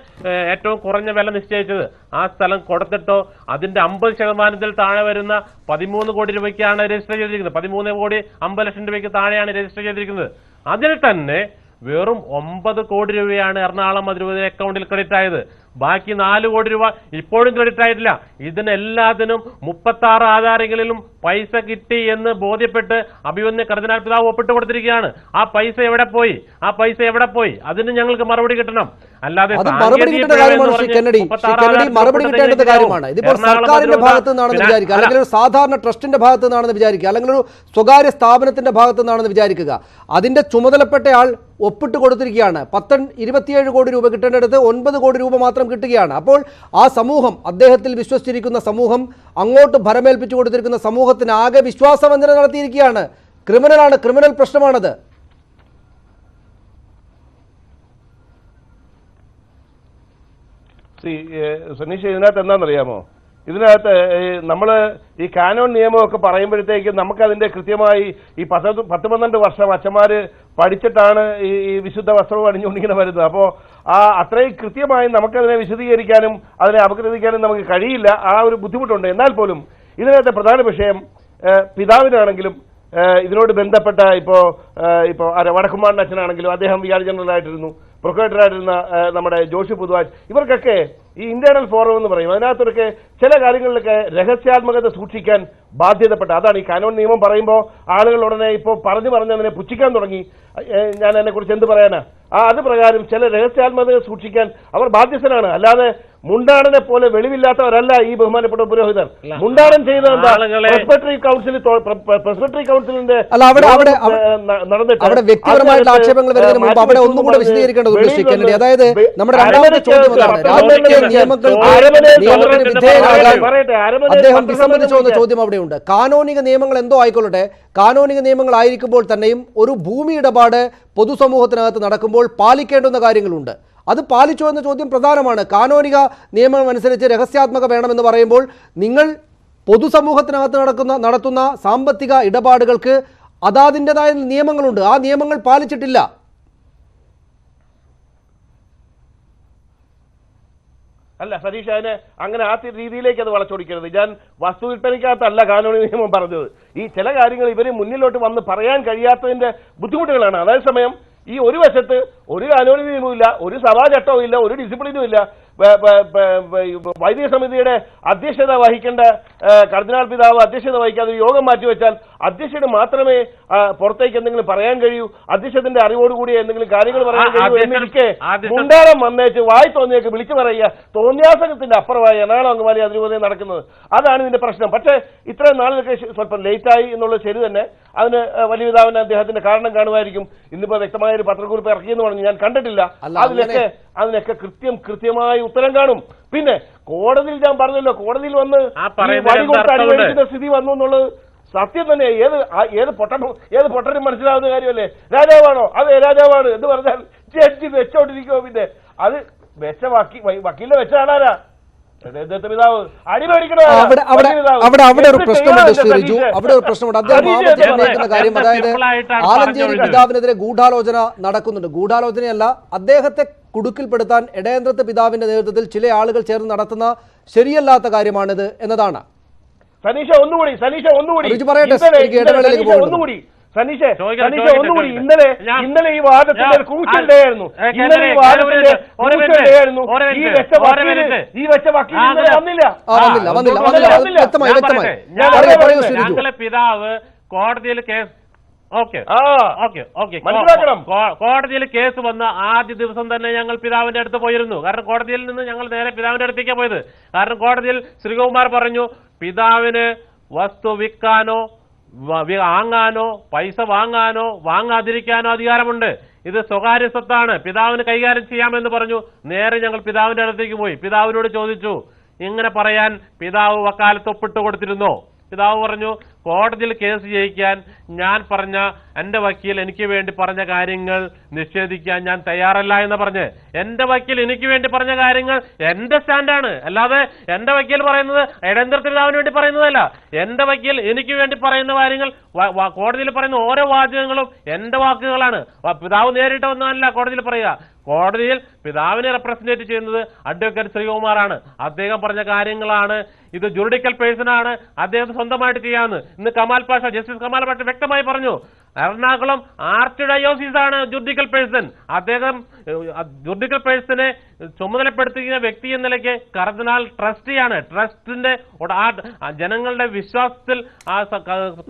ഏറ്റവും കുറഞ്ഞ വില നിശ്ചയിച്ചത്. ആ സ്ഥലം കൊടുത്തിട്ടോ അതിന്റെ 50% താഴെ വരുന്ന 13 കോടി രൂപയ്ക്കാണ് രജിസ്റ്റർ ചെയ്തിരിക്കുന്നത്. 13 കോടി 50 ലക്ഷം രൂപയ്ക്ക് താഴെയാണ് രജിസ്റ്റർ ചെയ്തിരിക്കുന്നത്. അതിൽ തന്നെ വെറും 9 കോടി രൂപയാണ് എറണാകുളം അതിരൂപത അക്കൗണ്ടിൽ ക്രെഡിറ്റ് ആയത്. ബാക്കി 4 കോടി രൂപ ഇപ്പോഴും ക്രെഡിറ്റ് ആയിട്ടില്ല. ഇതിനെല്ലാത്തിനും 36 ആധാരങ്ങളിലും പൈസ കിട്ടി എന്ന് ബോധ്യപ്പെട്ട് അഭിമന്യ കർദിനാൾ പിതാവ് ഒപ്പിട്ട് കൊടുത്തിരിക്കുകയാണ്. ആ പൈസ എവിടെ പോയി? അതിന് ഞങ്ങൾക്ക് മറുപടി കിട്ടണം. അല്ലാതെ മറുപടി കിട്ടേണ്ട കാര്യമാണ്. ഇതിപ്പോൾ സർക്കാരിന്റെ ഭാഗത്തു നിന്നാണെന്ന് വിചാരിക്കുക, അല്ലെങ്കിൽ ഒരു സാധാരണ ട്രസ്റ്റിന്റെ ഭാഗത്തു നിന്നാണെന്ന് വിചാരിക്കുക, അല്ലെങ്കിൽ ഒരു സ്വകാര്യ സ്ഥാപനത്തിന്റെ ഭാഗത്തു നിന്നാണെന്ന് വിചാരിക്കുക. അതിന്റെ ചുമതലപ്പെട്ടയാൾ ഒപ്പിട്ട് കൊടുത്തിരിക്കുകയാണ്. 27 കോടി രൂപ കിട്ടേണ്ടടുത്ത് 9 കോടി രൂപ മാത്രം കിട്ടുകയാണ്. അപ്പോൾ ആ സമൂഹം, അദ്ദേഹത്തിൽ വിശ്വസിച്ചിരിക്കുന്ന സമൂഹം, അങ്ങോട്ട് ഭരമേൽപ്പിച്ചു കൊടുത്തിരിക്കുന്ന സമൂഹത്തിന് ആകെ വിശ്വാസവഞ്ചന നടത്തിയിരിക്കുകയാണ്. ക്രിമിനൽ പ്രശ്നമാണത്. സനീഷ്, ഇതിനകത്ത് എന്താണെന്നറിയാമോ? ഇതിനകത്ത് നമ്മൾ ഈ കാനോൺ നിയമമൊക്കെ പറയുമ്പോഴത്തേക്കും നമുക്കതിൻ്റെ കൃത്യമായി ഈ 10-12 വർഷം അച്ഛന്മാർ പഠിച്ചിട്ടാണ് ഈ വിശുദ്ധ വസ്ത്രവും അണിഞ്ഞുകൊണ്ടിങ്ങനെ വരുന്നത്. അപ്പോൾ അത്രയും കൃത്യമായി നമുക്കതിനെ വിശദീകരിക്കാനും അതിനെ അപഗ്രഥിക്കാനും നമുക്ക് കഴിയില്ല. ആ ഒരു ബുദ്ധിമുട്ടുണ്ട്. എന്നാൽ പോലും ഇതിനകത്തെ പ്രധാന വിഷയം പിതാവിനാണെങ്കിലും ഇതിനോട് ബന്ധപ്പെട്ട ഇപ്പോൾ വടക്കുംമാടൻ അച്ഛനാണെങ്കിലും അദ്ദേഹം വികാരി ജനറൽ ആയിട്ടിരുന്നു, പ്രൊക്യൂട്ടറായിട്ടിരുന്ന നമ്മുടെ ജോഷി പുതുവാജ്, ഇവർക്കൊക്കെ ഈ ഇന്റേണൽ ഫോറം എന്ന് പറയും, അതിനകത്തൊക്കെ ചില കാര്യങ്ങളിലൊക്കെ രഹസ്യാത്മകത സൂക്ഷിക്കാൻ ബാധ്യതപ്പെട്ട, അതാണ് ഈ കാനോൻ നിയമം പറയുമ്പോൾ ആളുകൾ ഉടനെ ഇപ്പോൾ പറഞ്ഞ് അതിനെ പുച്ഛിക്കാൻ തുടങ്ങി. ഞാൻ അതിനെക്കുറിച്ച് എന്ത് പറയാനാ? അത് പ്രകാരം ചില രഹസ്യാത്മകത സൂക്ഷിക്കാൻ അവർ ബാധ്യസ്ഥനാണ്. അല്ലാതെ മുണ്ടാടനെ പോലെ വെളിവില്ലാത്തവരല്ല ഈ ബഹുമാനപ്പെട്ട പുരോഹിതർ. മുണ്ടാടൻ ചെയ്തത് എന്താ? പ്രസ്ബിറ്ററി കൗൺസിലിന്റെ അവിടെ വ്യക്തിപരമായിട്ടുള്ള ആക്ഷേപങ്ങൾ വരുന്നതിന് മുമ്പ് അവിടെ ഒന്നും കൂടെ വിശദീകരിക്കേണ്ടതുണ്ട് ശ്രീ കെന്നഡി. അതായത് നമ്മുടെ രണ്ടാമത്തെ ചോദ്യം അതാണ്, രാഷ്ട്രീയ നിയമത്തിന് വിധേയനാകാൻ അദ്ദേഹം വിസമ്മതിച്ചു എന്ന ചോദ്യം അവിടെയുണ്ട്. കാനോനിക നിയമങ്ങൾ എന്തോ ആയിക്കൊള്ളട്ടെ, കാനോനിക നിയമങ്ങളായിരിക്കുമ്പോൾ തന്നെയും ഒരു ഭൂമി ഇടപാട് പൊതുസമൂഹത്തിനകത്ത് നടക്കുമ്പോൾ പാലിക്കേണ്ടുന്ന കാര്യങ്ങളുണ്ട്. അത് പാലിച്ചോ എന്ന ചോദ്യം പ്രധാനമാണ്. കാനോനിക നിയമം അനുസരിച്ച് രഹസ്യാത്മക വേണമെന്ന് പറയുമ്പോൾ നിങ്ങൾ പൊതുസമൂഹത്തിനകത്ത് നടത്തുന്ന സാമ്പത്തിക ഇടപാടുകൾക്ക് അതാതിൻ്റെതായ നിയമങ്ങളുണ്ട്, ആ നിയമങ്ങൾ പാലിച്ചിട്ടില്ല. അല്ല സതീഷ്, അതിനെ അങ്ങനെ ആ രീതിയിലേക്ക് അത് വളച്ചൊടിക്കരുത്. ഞാൻ വസ്തു വിൽപ്പനയ്ക്കകത്തല്ല കാനോനി നിയമം പറഞ്ഞത്. ഈ ചില കാര്യങ്ങൾ ഇവര് മുന്നിലോട്ട് വന്ന് പറയാൻ കഴിയാത്തതിന്റെ ബുദ്ധിമുട്ടുകളാണ്. അതേസമയം ഈ ഒരു വശത്ത് ഒരു കാനോനി നിയമവും ഇല്ല, ഒരു സഭാ ചട്ടവും ഇല്ല, ഒരു ഡിസിപ്ലിനും ഇല്ല. വൈദിക സമിതിയുടെ അധ്യക്ഷത വഹിക്കേണ്ട കർദിനാൾ പിതാവ് അധ്യക്ഷത വഹിക്കാതെ യോഗം മാറ്റിവെച്ചാൽ അധ്യക്ഷന് മാത്രമേ പുറത്തേക്ക് എന്തെങ്കിലും പറയാൻ കഴിയൂ, അധ്യക്ഷത്തിന്റെ അറിവോടുകൂടി എന്തെങ്കിലും കാര്യങ്ങൾ പറയാൻ കഴിയൂ എന്നിരിക്കെ മുണ്ടാരം വന്നേച്ച് വായി തോന്നിയേക്ക് വിളിച്ചു പറയുക, തോന്നിയാസനത്തിന്റെ അപ്പുറമായി എറണാകുളം അങ്കമാലി അതിരൂപതയിൽ നടക്കുന്നത്. അതാണ് ഇതിന്റെ പ്രശ്നം. പക്ഷേ ഇത്രയും നാളിലൊക്കെ സ്വല്പം ലേറ്റായി എന്നുള്ളത് ശരി തന്നെ. അതിന് വലിയ പിതാവിന് അദ്ദേഹത്തിന്റെ കാരണം കാണുമായിരിക്കും. ഇന്നിപ്പോ വ്യക്തമായ ഒരു പത്രക്കുറിപ്പ് ഇറക്കിയെന്ന് പറഞ്ഞു, ഞാൻ കണ്ടിട്ടില്ല. അതിനൊക്കെ കൃത്യമായി ഉത്തരം കാണും. പിന്നെ കോടതിയിൽ ഞാൻ പറഞ്ഞല്ലോ, കോടതിയിൽ വന്ന് വഴികൊടുത്ത് അനുവദിക്കുന്ന സ്ഥിതി വന്നു എന്നുള്ളത് സത്യം തന്നെ. ഏത് പൊട്ടനും മനസ്സിലാവുന്ന കാര്യമല്ലേ? രാജാവാണോ? അതെ രാജാവാണ് എന്ന് പറഞ്ഞാൽ ജഡ്ജി വെച്ചോണ്ടിരിക്കുമോ? പിന്നെ അത് വെച്ച വക്കീലിനെ വെച്ചാണാരാ? അവിടെ ഒരു പ്രശ്നമുണ്ട് ശ്രീ റിജു, അവിടെ ഒരു പ്രശ്നമുണ്ട്. അദ്ദേഹം ആവർത്തിക്കുന്ന കാര്യം, അതായത് ആലഞ്ചേരി പിതാവിനെതിരെ ഗൂഢാലോചന നടക്കുന്നുണ്ട്. ഗൂഢാലോചനയല്ല, അദ്ദേഹത്തെ കുടുക്കിൽപ്പെടുത്താൻ ഇടയന്ത്രത്ത് പിതാവിന്റെ നേതൃത്വത്തിൽ ചില ആളുകൾ ചേർന്ന് നടത്തുന്ന ശരിയല്ലാത്ത കാര്യമാണിത് എന്നതാണ്. സനീഷ ഒന്നുകൂടി ഇന്നലെ ഈ വാദത്തിന്റെ ക്രൂഷ്യൽ ഡേ ആയിരുന്നു. ഞങ്ങളെ പിതാവ് കോടതിയിൽ കേസ് കോടതിയിൽ കേസ് വന്ന ആദ്യ ദിവസം തന്നെ ഞങ്ങൾ പിതാവിന്റെ അടുത്ത് പോയിരുന്നു. കാരണം കോടതിയിൽ നിന്ന് ഞങ്ങൾ നേരെ പിതാവിന്റെ അടുത്തേക്കാണ് പോയത്. കാരണം കോടതിയിൽ ശ്രീകുമാർ പറഞ്ഞു, പിതാവിന് വസ്തു വിൽക്കാനോ വാങ്ങാനോ പൈസ വാങ്ങാനോ വാങ്ങാതിരിക്കാനോ അധികാരമുണ്ട്. ഇത് സ്വകാര്യ സ്വത്താണ്, പിതാവിന് കൈകാര്യം ചെയ്യാമെന്ന് പറഞ്ഞു. നേരെ ഞങ്ങൾ പിതാവിന്റെ അടുത്തേക്ക് പോയി. പിതാവിനോട് ചോദിച്ചു, ഇങ്ങനെ പറയാൻ പിതാവ് വക്കാലത്ത് ഒപ്പിട്ട് കൊടുത്തിരുന്നോ? പിതാവ് പറഞ്ഞു, കോടതിയിൽ കേസ് ജയിക്കാൻ ഞാൻ പറഞ്ഞ എന്റെ വക്കീൽ എനിക്ക് വേണ്ടി പറഞ്ഞ കാര്യങ്ങൾ നിഷേധിക്കാൻ ഞാൻ തയ്യാറല്ല എന്ന് പറഞ്ഞ്, എന്റെ വക്കീൽ എനിക്ക് വേണ്ടി പറഞ്ഞ കാര്യങ്ങൾ എന്റെ സ്റ്റാൻഡാണ്, അല്ലാതെ എന്റെ വക്കീൽ പറയുന്നത് ഇടയന്ത്രത്ത് പിതാവിന് വേണ്ടി പറയുന്നതല്ല. എന്റെ വക്കീൽ എനിക്ക് വേണ്ടി പറയുന്ന കാര്യങ്ങൾ, കോടതിയിൽ പറയുന്ന ഓരോ വാചകങ്ങളും എന്റെ വാക്കുകളാണ്. പിതാവ് നേരിട്ട് ഒന്നല്ല കോടതിയിൽ പറയുക. കോടതിയിൽ പിതാവിനെ റെപ്രസെന്റേറ്റ് ചെയ്യുന്നത് അഡ്വക്കേറ്റ് ശ്രീകുമാറാണ്. അദ്ദേഹം പറഞ്ഞ കാര്യങ്ങളാണ്. ഇത് ജുറിഡിക്കൽ പേഴ്സൺ ആണ്, അദ്ദേഹം സ്വന്തമായിട്ട് ചെയ്യാമെന്ന്. ഇന്ന് ജസ്റ്റിസ് കമാൽ പാഷ വ്യക്തമായി പറഞ്ഞു, എറണാകുളം ആർച്ച് ഡയോസിസ് ആണ് ജുറിഡിക്കൽ പേഴ്സൺ. അദ്ദേഹം ജുറിഡിക്കൽ പേഴ്സണെ ചുമതലപ്പെടുത്തിയ വ്യക്തി എന്ന നിലയ്ക്ക് കർദിനാൾ ട്രസ്റ്റിയാണ്. ട്രസ്റ്റിന്റെ ജനങ്ങളുടെ വിശ്വാസത്തിൽ ആ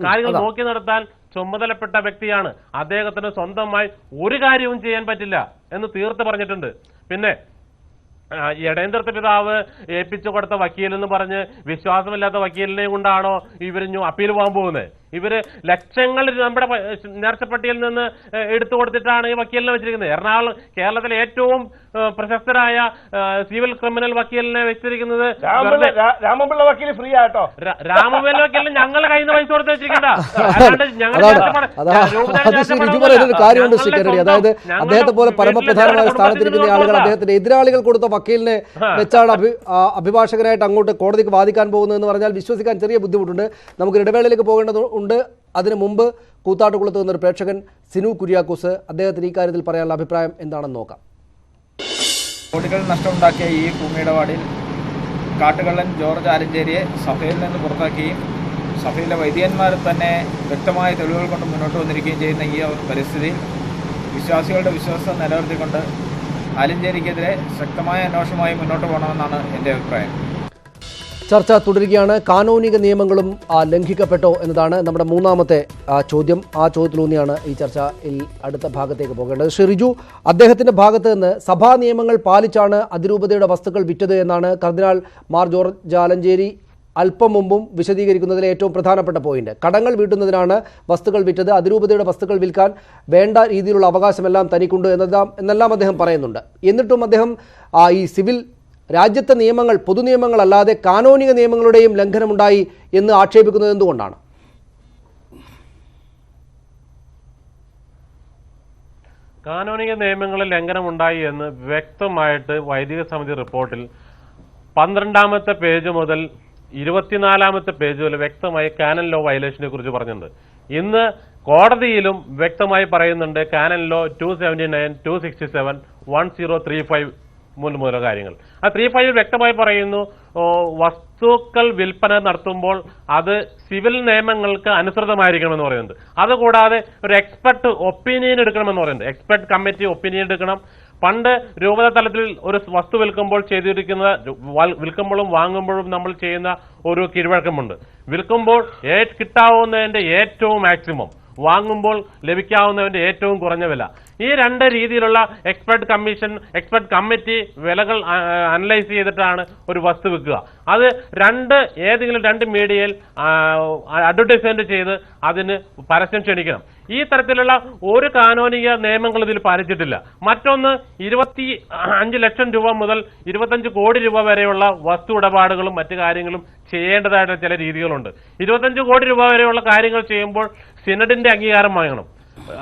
കാര്യങ്ങൾ നോക്കി നടത്താൻ ചുമതലപ്പെട്ട വ്യക്തിയാണ്. അദ്ദേഹത്തിന് സ്വന്തമായി ഒരു കാര്യവും ചെയ്യാൻ പറ്റില്ല എന്ന് തീർത്ത് പറഞ്ഞിട്ടുണ്ട്. പിന്നെ ഇടയന്ത്രത്ത് പിതാവ് ഏൽപ്പിച്ചു കൊടുത്ത വക്കീലെന്ന് പറഞ്ഞ് വിശ്വാസമില്ലാത്ത വക്കീലിനെ കൊണ്ടാണോ ഇവര് അപ്പീൽ പോകാൻ പോകുന്നത്? ഇവര് ലക്ഷങ്ങൾ നമ്മുടെ നേർച്ചപ്പട്ടിയിൽ നിന്ന് എടുത്തു കൊടുത്തിട്ടാണ് ഈ വക്കീലിനെ വെച്ചിരിക്കുന്നത്. എറണാകുളം കേരളത്തിലെ ഏറ്റവും പ്രശസ്തരായ സിവിൽ ക്രിമിനൽ വക്കീലിനെ വെച്ചിരിക്കുന്നത് രാമപിള്ള വക്കീൽ ഫ്രീ ആട്ടോ. രാമപിള്ള വക്കീലിന് ഞങ്ങളുടെ കയ്യിൽ നിന്ന് പൈസ കൊടുത്ത് വെച്ചിരിക്കണ്ട. കാര്യമുണ്ട് ശ്രീ കെന്നഡി, അതായത് അദ്ദേഹത്തെ പോലെ പരമപ്രധാനമായ സ്ഥാനത്തിരിക്കുന്ന ആളുകൾ അദ്ദേഹത്തിന്റെ എതിരാളികൾ കൊടുത്ത വക്കീലിനെ വെച്ചാണ് അഭിഭാഷകനായിട്ട് അങ്ങോട്ട് കോടതിക്ക് വാദിക്കാൻ പോകുന്നതെന്ന് പറഞ്ഞാൽ വിശ്വസിക്കാൻ ചെറിയ ബുദ്ധിമുട്ടുണ്ട്. നമുക്ക് ഇടവേളയിലേക്ക് പോകേണ്ടത് ഉണ്ട്. അതിനു മുമ്പ് കൂത്താട്ടുകുളത്ത് നിന്നൊരു പ്രേക്ഷകൻ സിനു കുര്യാക്കോസ്, അദ്ദേഹത്തിന് ഈ കാര്യത്തിൽ പറയാനുള്ള അഭിപ്രായം എന്താണെന്ന് നോക്കാം. കോടികൾ നഷ്ടമുണ്ടാക്കിയ ഈ ഭൂമിയിടപാടിൽ കാട്ടുകള്ളൻ ജോർജ് ആലഞ്ചേരിയെ സഭയിൽ നിന്ന് പുറത്താക്കുകയും സഭയിലെ വൈദികന്മാർ തന്നെ വ്യക്തമായ തെളിവുകൾ കൊണ്ട് മുന്നോട്ട് വന്നിരിക്കുകയും ചെയ്യുന്ന ഈ പരിസ്ഥിതിയിൽ വിശ്വാസികളുടെ വിശ്വാസം നിലനിർത്തിക്കൊണ്ട് ആലഞ്ചേരിക്കെതിരെ ശക്തമായ അന്വേഷണവുമായി മുന്നോട്ട് പോകണമെന്നാണ് എൻ്റെ അഭിപ്രായം. ചർച്ച തുടരുകയാണ്. കാനോനിക നിയമങ്ങളും ലംഘിക്കപ്പെട്ടോ എന്നതാണ് നമ്മുടെ മൂന്നാമത്തെ ചോദ്യം. ആ ചോദ്യത്തിലൂന്നിയാണ് ഈ ചർച്ചയിൽ അടുത്ത ഭാഗത്തേക്ക് പോകേണ്ടത്. ശ്രീ റിജു, അദ്ദേഹത്തിന്റെ ഭാഗത്ത് നിന്ന് സഭാ നിയമങ്ങൾ പാലിച്ചാണ് അതിരൂപതയുടെ വസ്തുക്കൾ വിറ്റത് എന്നാണ് കർദിനാൾ മാർ ജോർജ് ആലഞ്ചേരി അല്പം മുമ്പും വിശദീകരിക്കുന്നതിലെ ഏറ്റവും പ്രധാനപ്പെട്ട പോയിന്റ്. കടങ്ങൾ വീട്ടുന്നതിനാണ് വസ്തുക്കൾ വിറ്റത്, അതിരൂപതയുടെ വസ്തുക്കൾ വിൽക്കാൻ വേണ്ട രീതിയിലുള്ള അവകാശമെല്ലാം തനിക്കുണ്ട് എന്നെല്ലാം അദ്ദേഹം പറയുന്നുണ്ട്. എന്നിട്ടും അദ്ദേഹം ഈ സിവിൽ രാജ്യത്തെ നിയമങ്ങൾ, പൊതുനിയമങ്ങളല്ലാതെ കാനോനിക നിയമങ്ങളുടെയും ലംഘനമുണ്ടായി എന്ന് ആക്ഷേപിക്കുന്നത് എന്തുകൊണ്ടാണ്? കാനോനിക നിയമങ്ങളിൽ ലംഘനമുണ്ടായി എന്ന് വ്യക്തമായിട്ട് വൈദിക സമിതി റിപ്പോർട്ടിൽ 12ാമത്തെ പേജ് മുതൽ 24ാമത്തെ പേജ് വരെ വ്യക്തമായി കാനൻ ലോ വയലേഷനെ കുറിച്ച് പറഞ്ഞിട്ടുണ്ട്. ഇന്ന് കോടതിയിലും വ്യക്തമായി പറയുന്നുണ്ട് കാനൻ ലോ 279, 267, 1035 മുതലുള്ള കാര്യങ്ങൾ. ആ 35 വ്യക്തമായി പറയുന്നു, വസ്തുക്കൾ വിൽപ്പന നടത്തുമ്പോൾ അത് സിവിൽ നിയമങ്ങൾക്ക് അനുസൃതമായിരിക്കണമെന്ന് പറയുന്നുണ്ട്. അതുകൂടാതെ ഒരു എക്സ്പെർട്ട് ഒപ്പീനിയൻ എടുക്കണമെന്ന് പറയുന്നുണ്ട്. എക്സ്പെർട്ട് കമ്മിറ്റി ഒപ്പീനിയൻ എടുക്കണം. പണ്ട് രൂപത തലത്തിൽ ഒരു വസ്തു വിൽക്കുമ്പോൾ ചെയ്തിരിക്കുന്ന, വിൽക്കുമ്പോഴും വാങ്ങുമ്പോഴും നമ്മൾ ചെയ്യുന്ന ഒരു കീഴ്വഴക്കമുണ്ട്. വിൽക്കുമ്പോൾ കിട്ടാവുന്നതിന്റെ ഏറ്റവും മാക്സിമം, വാങ്ങുമ്പോൾ ലഭിക്കാവുന്നതിന്റെ ഏറ്റവും കുറഞ്ഞ വില. ഈ രണ്ട് രീതിയിലുള്ള എക്സ്പെർട്ട് കമ്മിറ്റി വിലകൾ അനലൈസ് ചെയ്തിട്ടാണ് ഒരു വസ്തു വിൽക്കുക. അത് ഏതെങ്കിലും രണ്ട് മീഡിയയിൽ അഡ്വർടൈസ്മെന്റ് ചെയ്ത് അതിന് പരസ്യം ക്ഷണിക്കണം. ഈ തരത്തിലുള്ള ഒരു കാനോനിക നിയമങ്ങൾ ഇതിൽ പാലിച്ചിട്ടില്ല. മറ്റൊന്ന്, 25 ലക്ഷം രൂപ മുതൽ 25 കോടി രൂപ വരെയുള്ള വസ്തു ഇടപാടുകളും മറ്റു കാര്യങ്ങളും ചെയ്യേണ്ടതായിട്ടുള്ള ചില രീതികളുണ്ട്. 25 കോടി രൂപ വരെയുള്ള കാര്യങ്ങൾ ചെയ്യുമ്പോൾ സിനഡിന്റെ അംഗീകാരം വാങ്ങണം.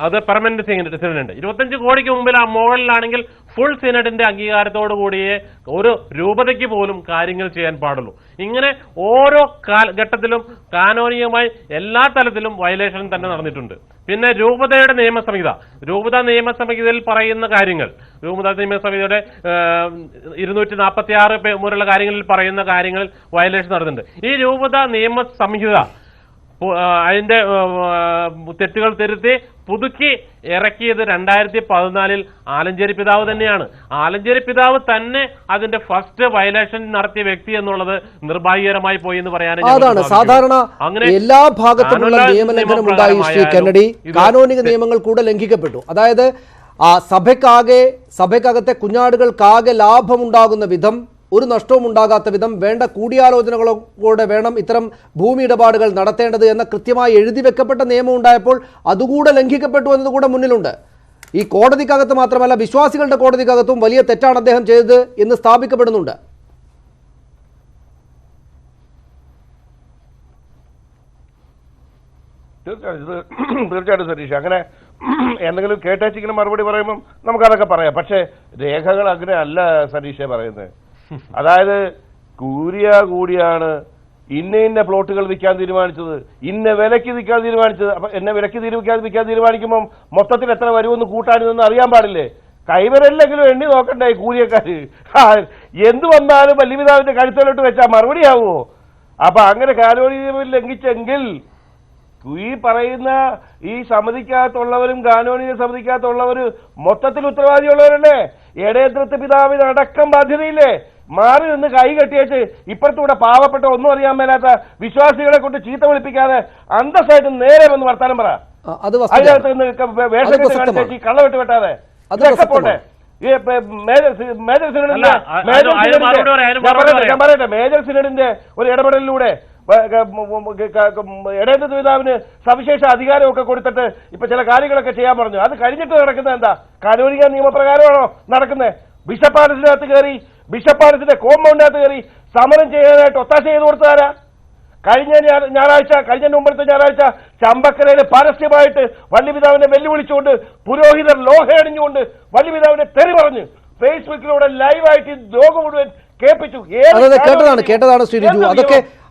അത് പെർമനന്റ് സിനഡ്. 25 കോടിക്ക് മുമ്പിൽ മുകളിലാണെങ്കിൽ ഫുൾ സിനഡിന്റെ അംഗീകാരത്തോടു കൂടിയേ ഒരു രൂപതയ്ക്ക് പോലും കാര്യങ്ങൾ ചെയ്യാൻ പാടുള്ളൂ. ഇങ്ങനെ ഓരോ ഘട്ടത്തിലും കാനോനികമായി എല്ലാ തലത്തിലും വയലേഷൻ തന്നെ നടന്നിട്ടുണ്ട്. പിന്നെ രൂപതാ നിയമസംഹിതയിൽ പറയുന്ന കാര്യങ്ങൾ, രൂപതാ നിയമസംഹിതയുടെ 246 മുതലുള്ള കാര്യങ്ങളിൽ പറയുന്ന കാര്യങ്ങളിൽ വയലേഷൻ നടന്നിട്ടുണ്ട്. ഈ രൂപതാ നിയമസംഹിത അതിന്റെ തെറ്റുകൾ തിരുത്തി പുതുക്കി ഇറക്കിയത് 2014 ആലഞ്ചേരി പിതാവ് തന്നെയാണ്. ആലഞ്ചേരി പിതാവ് തന്നെ അതിന്റെ ഫസ്റ്റ് വയലേഷൻ നടത്തിയ വ്യക്തി എന്നുള്ളത് നിർഭാഗ്യകരമായി പോയി എന്ന് പറയാൻ അതാണ് സാധാരണ. അങ്ങനെ എല്ലാ ഭാഗത്തുമുള്ള നിയമലംഘനം ഉണ്ടായി ശ്രീ കെന്നഡി. കാനോനിക നിയമങ്ങൾ കൂടെ ലംഘിക്കപ്പെട്ടു. അതായത് സഭയ്ക്കകത്തെ കുഞ്ഞാടുകൾക്കാകെ ലാഭമുണ്ടാകുന്ന വിധം, ഒരു നഷ്ടവും ഉണ്ടാകാത്ത വിധം വേണ്ട കൂടിയാലോചനകളോടെ വേണം ഇത്തരം ഭൂമി ഇടപാടുകൾ നടത്തേണ്ടത് എന്ന കൃത്യമായി എഴുതി വെക്കപ്പെട്ട നിയമം ഉണ്ടായപ്പോൾ അതുകൂടെ ലംഘിക്കപ്പെട്ടു എന്നതുകൂടെ മുന്നിലുണ്ട്. ഈ കോടതിക്കകത്ത് മാത്രമല്ല, വിശ്വാസികളുടെ കോടതിക്കകത്തും വലിയ തെറ്റാണ് അദ്ദേഹം ചെയ്തത് എന്ന് സ്ഥാപിക്കപ്പെടുന്നുണ്ട്. തീർച്ചയായിട്ടും സതീഷ്, അങ്ങനെ എന്തെങ്കിലും കേട്ടേച്ചിങ്ങനെ മറുപടി പറയുമ്പം നമുക്കതൊക്കെ പറയാം. പക്ഷേ രേഖകൾ അങ്ങനെ അല്ല സതീഷെ പറയുന്നത്. അതായത് കൂടിയാണ് ഇന്ന പ്ലോട്ടുകൾ വിൽക്കാൻ തീരുമാനിച്ചത്, ഇന്ന വിലയ്ക്ക് വിൽക്കാൻ തീരുമാനിച്ചത്. അപ്പൊ എന്നെ വിലയ്ക്ക് വിൽക്കാൻ തീരുമാനിക്കുമ്പോൾ മൊത്തത്തിൽ എത്ര വരുമെന്ന് കൂട്ടാനിതൊന്നും അറിയാൻ പാടില്ലേ? കൈവരല്ലെങ്കിലും എണ്ണി നോക്കണ്ടേ കൂലിയക്കാര്? എന്ത് വന്നാലും വല്യപിതാവിന്റെ കഴുത്തോട്ട് വെച്ചാൽ മറുപടിയാവുമോ? അപ്പൊ അങ്ങനെ കാനോനിക നിയമം ലംഘിച്ചെങ്കിൽ ഈ പറയുന്ന ഈ സമിതിക്കകത്തുള്ളവരും കാനോനിക സമിതിക്കകത്തുള്ളവർ മൊത്തത്തിൽ ഉത്തരവാദിയുള്ളവരല്ലേ? എടേന്ദ്രത്ത് പിതാവിന് അടക്കം ബാധ്യതയില്ലേ? മാറി നിന്ന് കൈ കെട്ടിയേച്ച് ഇപ്പുറത്തൂടെ പാവപ്പെട്ട ഒന്നും അറിയാൻ മേലാത്ത വിശ്വാസികളെ കൊണ്ട് ചീത്ത വിളിപ്പിക്കാതെ അന്തസ്സായിട്ട് നേരെ വന്ന് വർത്താനം പറ. അതിനകത്ത് നിന്ന് വേഷം കാണിച്ചേച്ച് കള്ളവെട്ട് വെട്ടാതെ പോട്ടെ. മേജർ സിനഡിന്റെ ഒരു ഇടപെടലിലൂടെ എടേന്ദ്ര പിതാവിന് സവിശേഷ അധികാരമൊക്കെ കൊടുത്തിട്ട് ഇപ്പൊ ചില കാര്യങ്ങളൊക്കെ ചെയ്യാൻ പറഞ്ഞു. അത് കഴിഞ്ഞിട്ട് നടക്കുന്നത് എന്താ? കാനോനിക നിയമപ്രകാരമാണോ നടക്കുന്നത്? ബിഷപ്പാലസിനകത്ത് കയറി, ബിഷപ്പാലസിന്റെ കോമ്പൗണ്ടിനകത്ത് കയറി സമരം ചെയ്യാനായിട്ട് ഒത്താശ ചെയ്ത് കൊടുത്തതാരാ? കഴിഞ്ഞ മുമ്പത്തെ ഞായറാഴ്ച ചമ്പക്കരയിൽ പരസ്യമായിട്ട് വല്യപിതാവിനെ വെല്ലുവിളിച്ചുകൊണ്ട് പുരോഹിതർ ലോഹയണിഞ്ഞുകൊണ്ട് വല്യപിതാവിനെ തെറി പറഞ്ഞു ഫേസ്ബുക്കിലൂടെ ലൈവായിട്ട് ലോകം മുഴുവൻ കേൾപ്പിച്ചു. കേട്ടതാണ് ശ്രീ റിജു.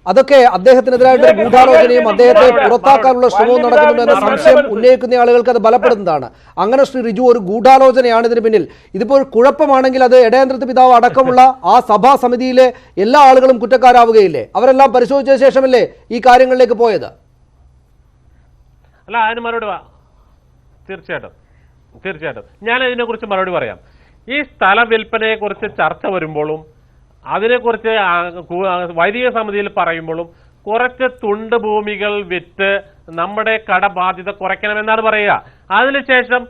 അതൊക്കെ അദ്ദേഹത്തിനെതിരായിട്ട് ഗൂഢാലോചനയും അദ്ദേഹത്തെ പുറത്താക്കാനുള്ള ശ്രമവും നടക്കുന്നുണ്ട് എന്ന സംശയം ഉന്നയിക്കുന്ന ആളുകൾക്ക് അത് ബലപ്പെടുന്നതാണ്. അങ്ങനെ ശ്രീ റിജു, ഒരു ഗൂഢാലോചനയാണ് ഇതിന് പിന്നിൽ. ഇതിപ്പോൾ കുഴപ്പമാണെങ്കിൽ അത് എടേന്ദ്രത്ത് പിതാവ് അടക്കമുള്ള ആ സഭാ സമിതിയിലെ എല്ലാ ആളുകളും കുറ്റക്കാരാവുകയില്ലേ? അവരെല്ലാം പരിശോധിച്ച ശേഷമല്ലേ ഈ കാര്യങ്ങളിലേക്ക് പോയത്? അല്ല, അതിന് മറുപടി തീർച്ചയായിട്ടും ഞാൻ ഇതിനെ കുറിച്ച് മറുപടി പറയാം. ഈ സ്ഥല വിൽപ്പനയെ കുറിച്ച് ചർച്ച വരുമ്പോഴും അതിനെക്കുറിച്ച് വൈദിക സമിതിയിൽ പറയുമ്പോഴും കുറച്ച് തുണ്ട് ഭൂമികൾ വിറ്റ് നമ്മുടെ കടബാധ്യത കുറയ്ക്കണമെന്നാണ് പറയുക. അതിനുശേഷം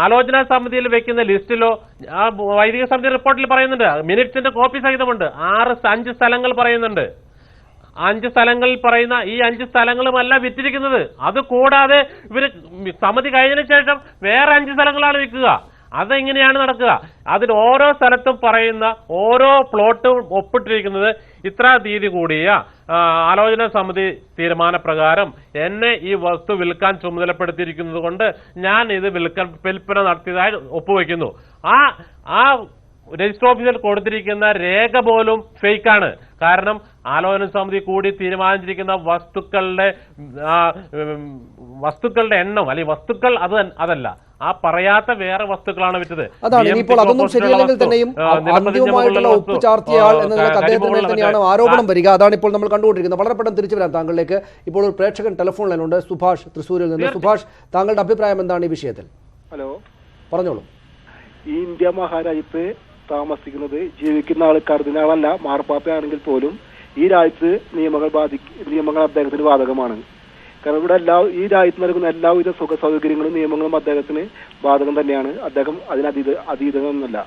ആലോചനാ സമിതിയിൽ വെക്കുന്ന ലിസ്റ്റിലോ ആ വൈദിക സമിതി റിപ്പോർട്ടിൽ പറയുന്നുണ്ട്, മിനിറ്റ്സിന്റെ കോപ്പി സഹിതമുണ്ട്, 5 സ്ഥലങ്ങൾ പറയുന്നുണ്ട്. 5 സ്ഥലങ്ങളിൽ പറയുന്ന ഈ 5 സ്ഥലങ്ങളുമല്ല വിറ്റിരിക്കുന്നത്. അത് കൂടാതെ ഇവര് സമിതി കഴിഞ്ഞതിന് ശേഷം വേറെ 5 സ്ഥലങ്ങളാണ് വിൽക്കുക. അതെങ്ങനെയാണ് നടക്കുക? അതിന് ഓരോ സ്ഥലത്തും പറയുന്ന ഓരോ പ്ലോട്ടും ഒപ്പിട്ടിരിക്കുന്നത് ഇത്ര തീയതി കൂടിയ ആലോചന സമിതി തീരുമാനപ്രകാരം എന്നെ ഈ വസ്തു വിൽക്കാൻ ചുമതലപ്പെടുത്തിയിരിക്കുന്നത് കൊണ്ട് ഞാൻ ഇത് വിൽപ്പന നടത്തിയതായി ഒപ്പുവെക്കുന്നു. ആ രജിസ്റ്റർ ഓഫീസിൽ കൊടുത്തിരിക്കുന്ന രേഖ പോലും ഫേക്കാണ്. കാരണം ആലോചന സമിതി കൂടി തീരുമാനിച്ചിരിക്കുന്ന വസ്തുക്കളുടെ എണ്ണം അല്ലെങ്കിൽ വസ്തുക്കൾ അതല്ല, ആ പറയാത്ത വേറെ വസ്തുക്കളാണ് വിറ്റത്. അതാണ് ഇനിയിപ്പോൾ അതൊന്നും ശരിയല്ലെങ്കിൽ തന്നെയും അന്തിമമായിട്ടുള്ള ഒപ്പ് ചാർത്തിയാൾ എന്ന നിലയ്ക്ക് അദ്ദേഹത്തിന് മേൽ തന്നെയാണ് ആരോപണം വരിക. അതാണ് ഇപ്പോൾ നമ്മൾ കണ്ടുകൊണ്ടിരിക്കുന്നത്. വളരെ പെട്ടെന്ന് തിരിച്ചു വരാം താങ്കളിലേക്ക്. ഇപ്പോൾ ഒരു പ്രേക്ഷകൻ ടെലിഫോൺ ലൈനുണ്ട്, സുഭാഷ് തൃശ്ശൂരിൽ നിന്ന്. സുഭാഷ്, താങ്കളുടെ അഭിപ്രായം എന്താണ് ഈ വിഷയത്തിൽ? ഹലോ, പറഞ്ഞോളൂ. ഈ ഇന്ത്യ മഹാരാജ്യത്ത് താമസിക്കുന്നത് ജീവിക്കുന്ന ആൾ കർദിനാളല്ല, മാർപ്പാപ്പയാണെങ്കിൽ പോലും ഈ രാജ്യത്ത് നിയമങ്ങൾ അദ്ദേഹത്തിന് ബാധകമാണ്. കാരണം ഇവിടെ ഈ രാജ്യത്ത് നൽകുന്ന എല്ലാവിധ സുഖ സൗകര്യങ്ങളും നിയമങ്ങളും അദ്ദേഹത്തിന് ബാധകം തന്നെയാണ്. അദ്ദേഹം അതിന് അതീതമൊന്നുമല്ല.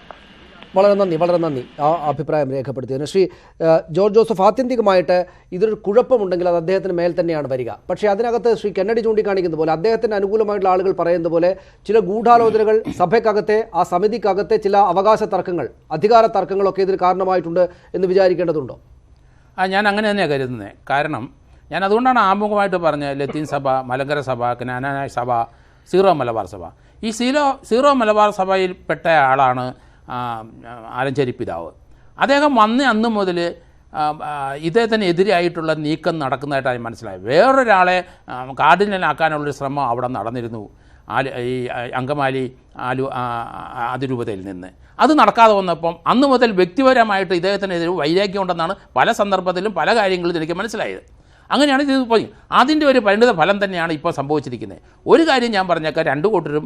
വളരെ നന്ദി ആ അഭിപ്രായം രേഖപ്പെടുത്തിയതിന്. ശ്രീ ജോർജ് ജോസഫ്, ആത്യന്തികമായിട്ട് ഇതൊരു കുഴപ്പമുണ്ടെങ്കിൽ അത് അദ്ദേഹത്തിന് മേൽ തന്നെയാണ് വരിക. പക്ഷേ അതിനകത്ത് ശ്രീ കെന്നഡി ചൂണ്ടിക്കാണിക്കുന്ന പോലെ അദ്ദേഹത്തിന് അനുകൂലമായിട്ടുള്ള ആളുകൾ പറയുന്നത് പോലെ ചില ഗൂഢാലോചനകൾ സഭയ്ക്കകത്തെ ആ സമിതിക്കകത്തെ ചില അവകാശ തർക്കങ്ങൾ, അധികാര തർക്കങ്ങളൊക്കെ ഇതിന് കാരണമായിട്ടുണ്ട് എന്ന് വിചാരിക്കേണ്ടതുണ്ടോ? ഞാൻ അങ്ങനെ തന്നെയാണ് കരുതുന്നത്. കാരണം ഞാൻ അതുകൊണ്ടാണ് ആമുഖമായിട്ട് പറഞ്ഞത് ലത്തീൻ സഭ, മലങ്കര സഭ, ക്നാനായ സഭ, സീറോ മലബാർ സഭ. ഈ സീറോ മലബാർ സഭയിൽപ്പെട്ട ആളാണ് ആലഞ്ചേരി പിതാവ്. അദ്ദേഹം വന്ന അന്ന് മുതൽ ഇദ്ദേഹത്തിന് എതിരായിട്ടുള്ള നീക്കം നടക്കുന്നതായിട്ടാണ് മനസ്സിലായത്. വേറൊരാളെ കാർഡിനലാക്കാനുള്ളൊരു ശ്രമം അവിടെ നടന്നിരുന്നു ഈ അങ്കമാലി അതിരൂപതയിൽ നിന്ന്. അത് നടക്കാതെ വന്നപ്പം അന്ന് മുതൽ വ്യക്തിപരമായിട്ട് ഇദ്ദേഹത്തിനെതിരെ വൈരാഗ്യം ഉണ്ടെന്നാണ് പല സന്ദർഭത്തിലും പല കാര്യങ്ങളും എനിക്ക് മനസ്സിലായത്. അങ്ങനെയാണ് ഇത് പോയി. അതിൻ്റെ ഒരു പരിണിത ഫലം തന്നെയാണ് ഇപ്പോൾ സംഭവിച്ചിരിക്കുന്നത്. ഒരു കാര്യം ഞാൻ പറഞ്ഞേക്കാം, 2 കൂട്ടരും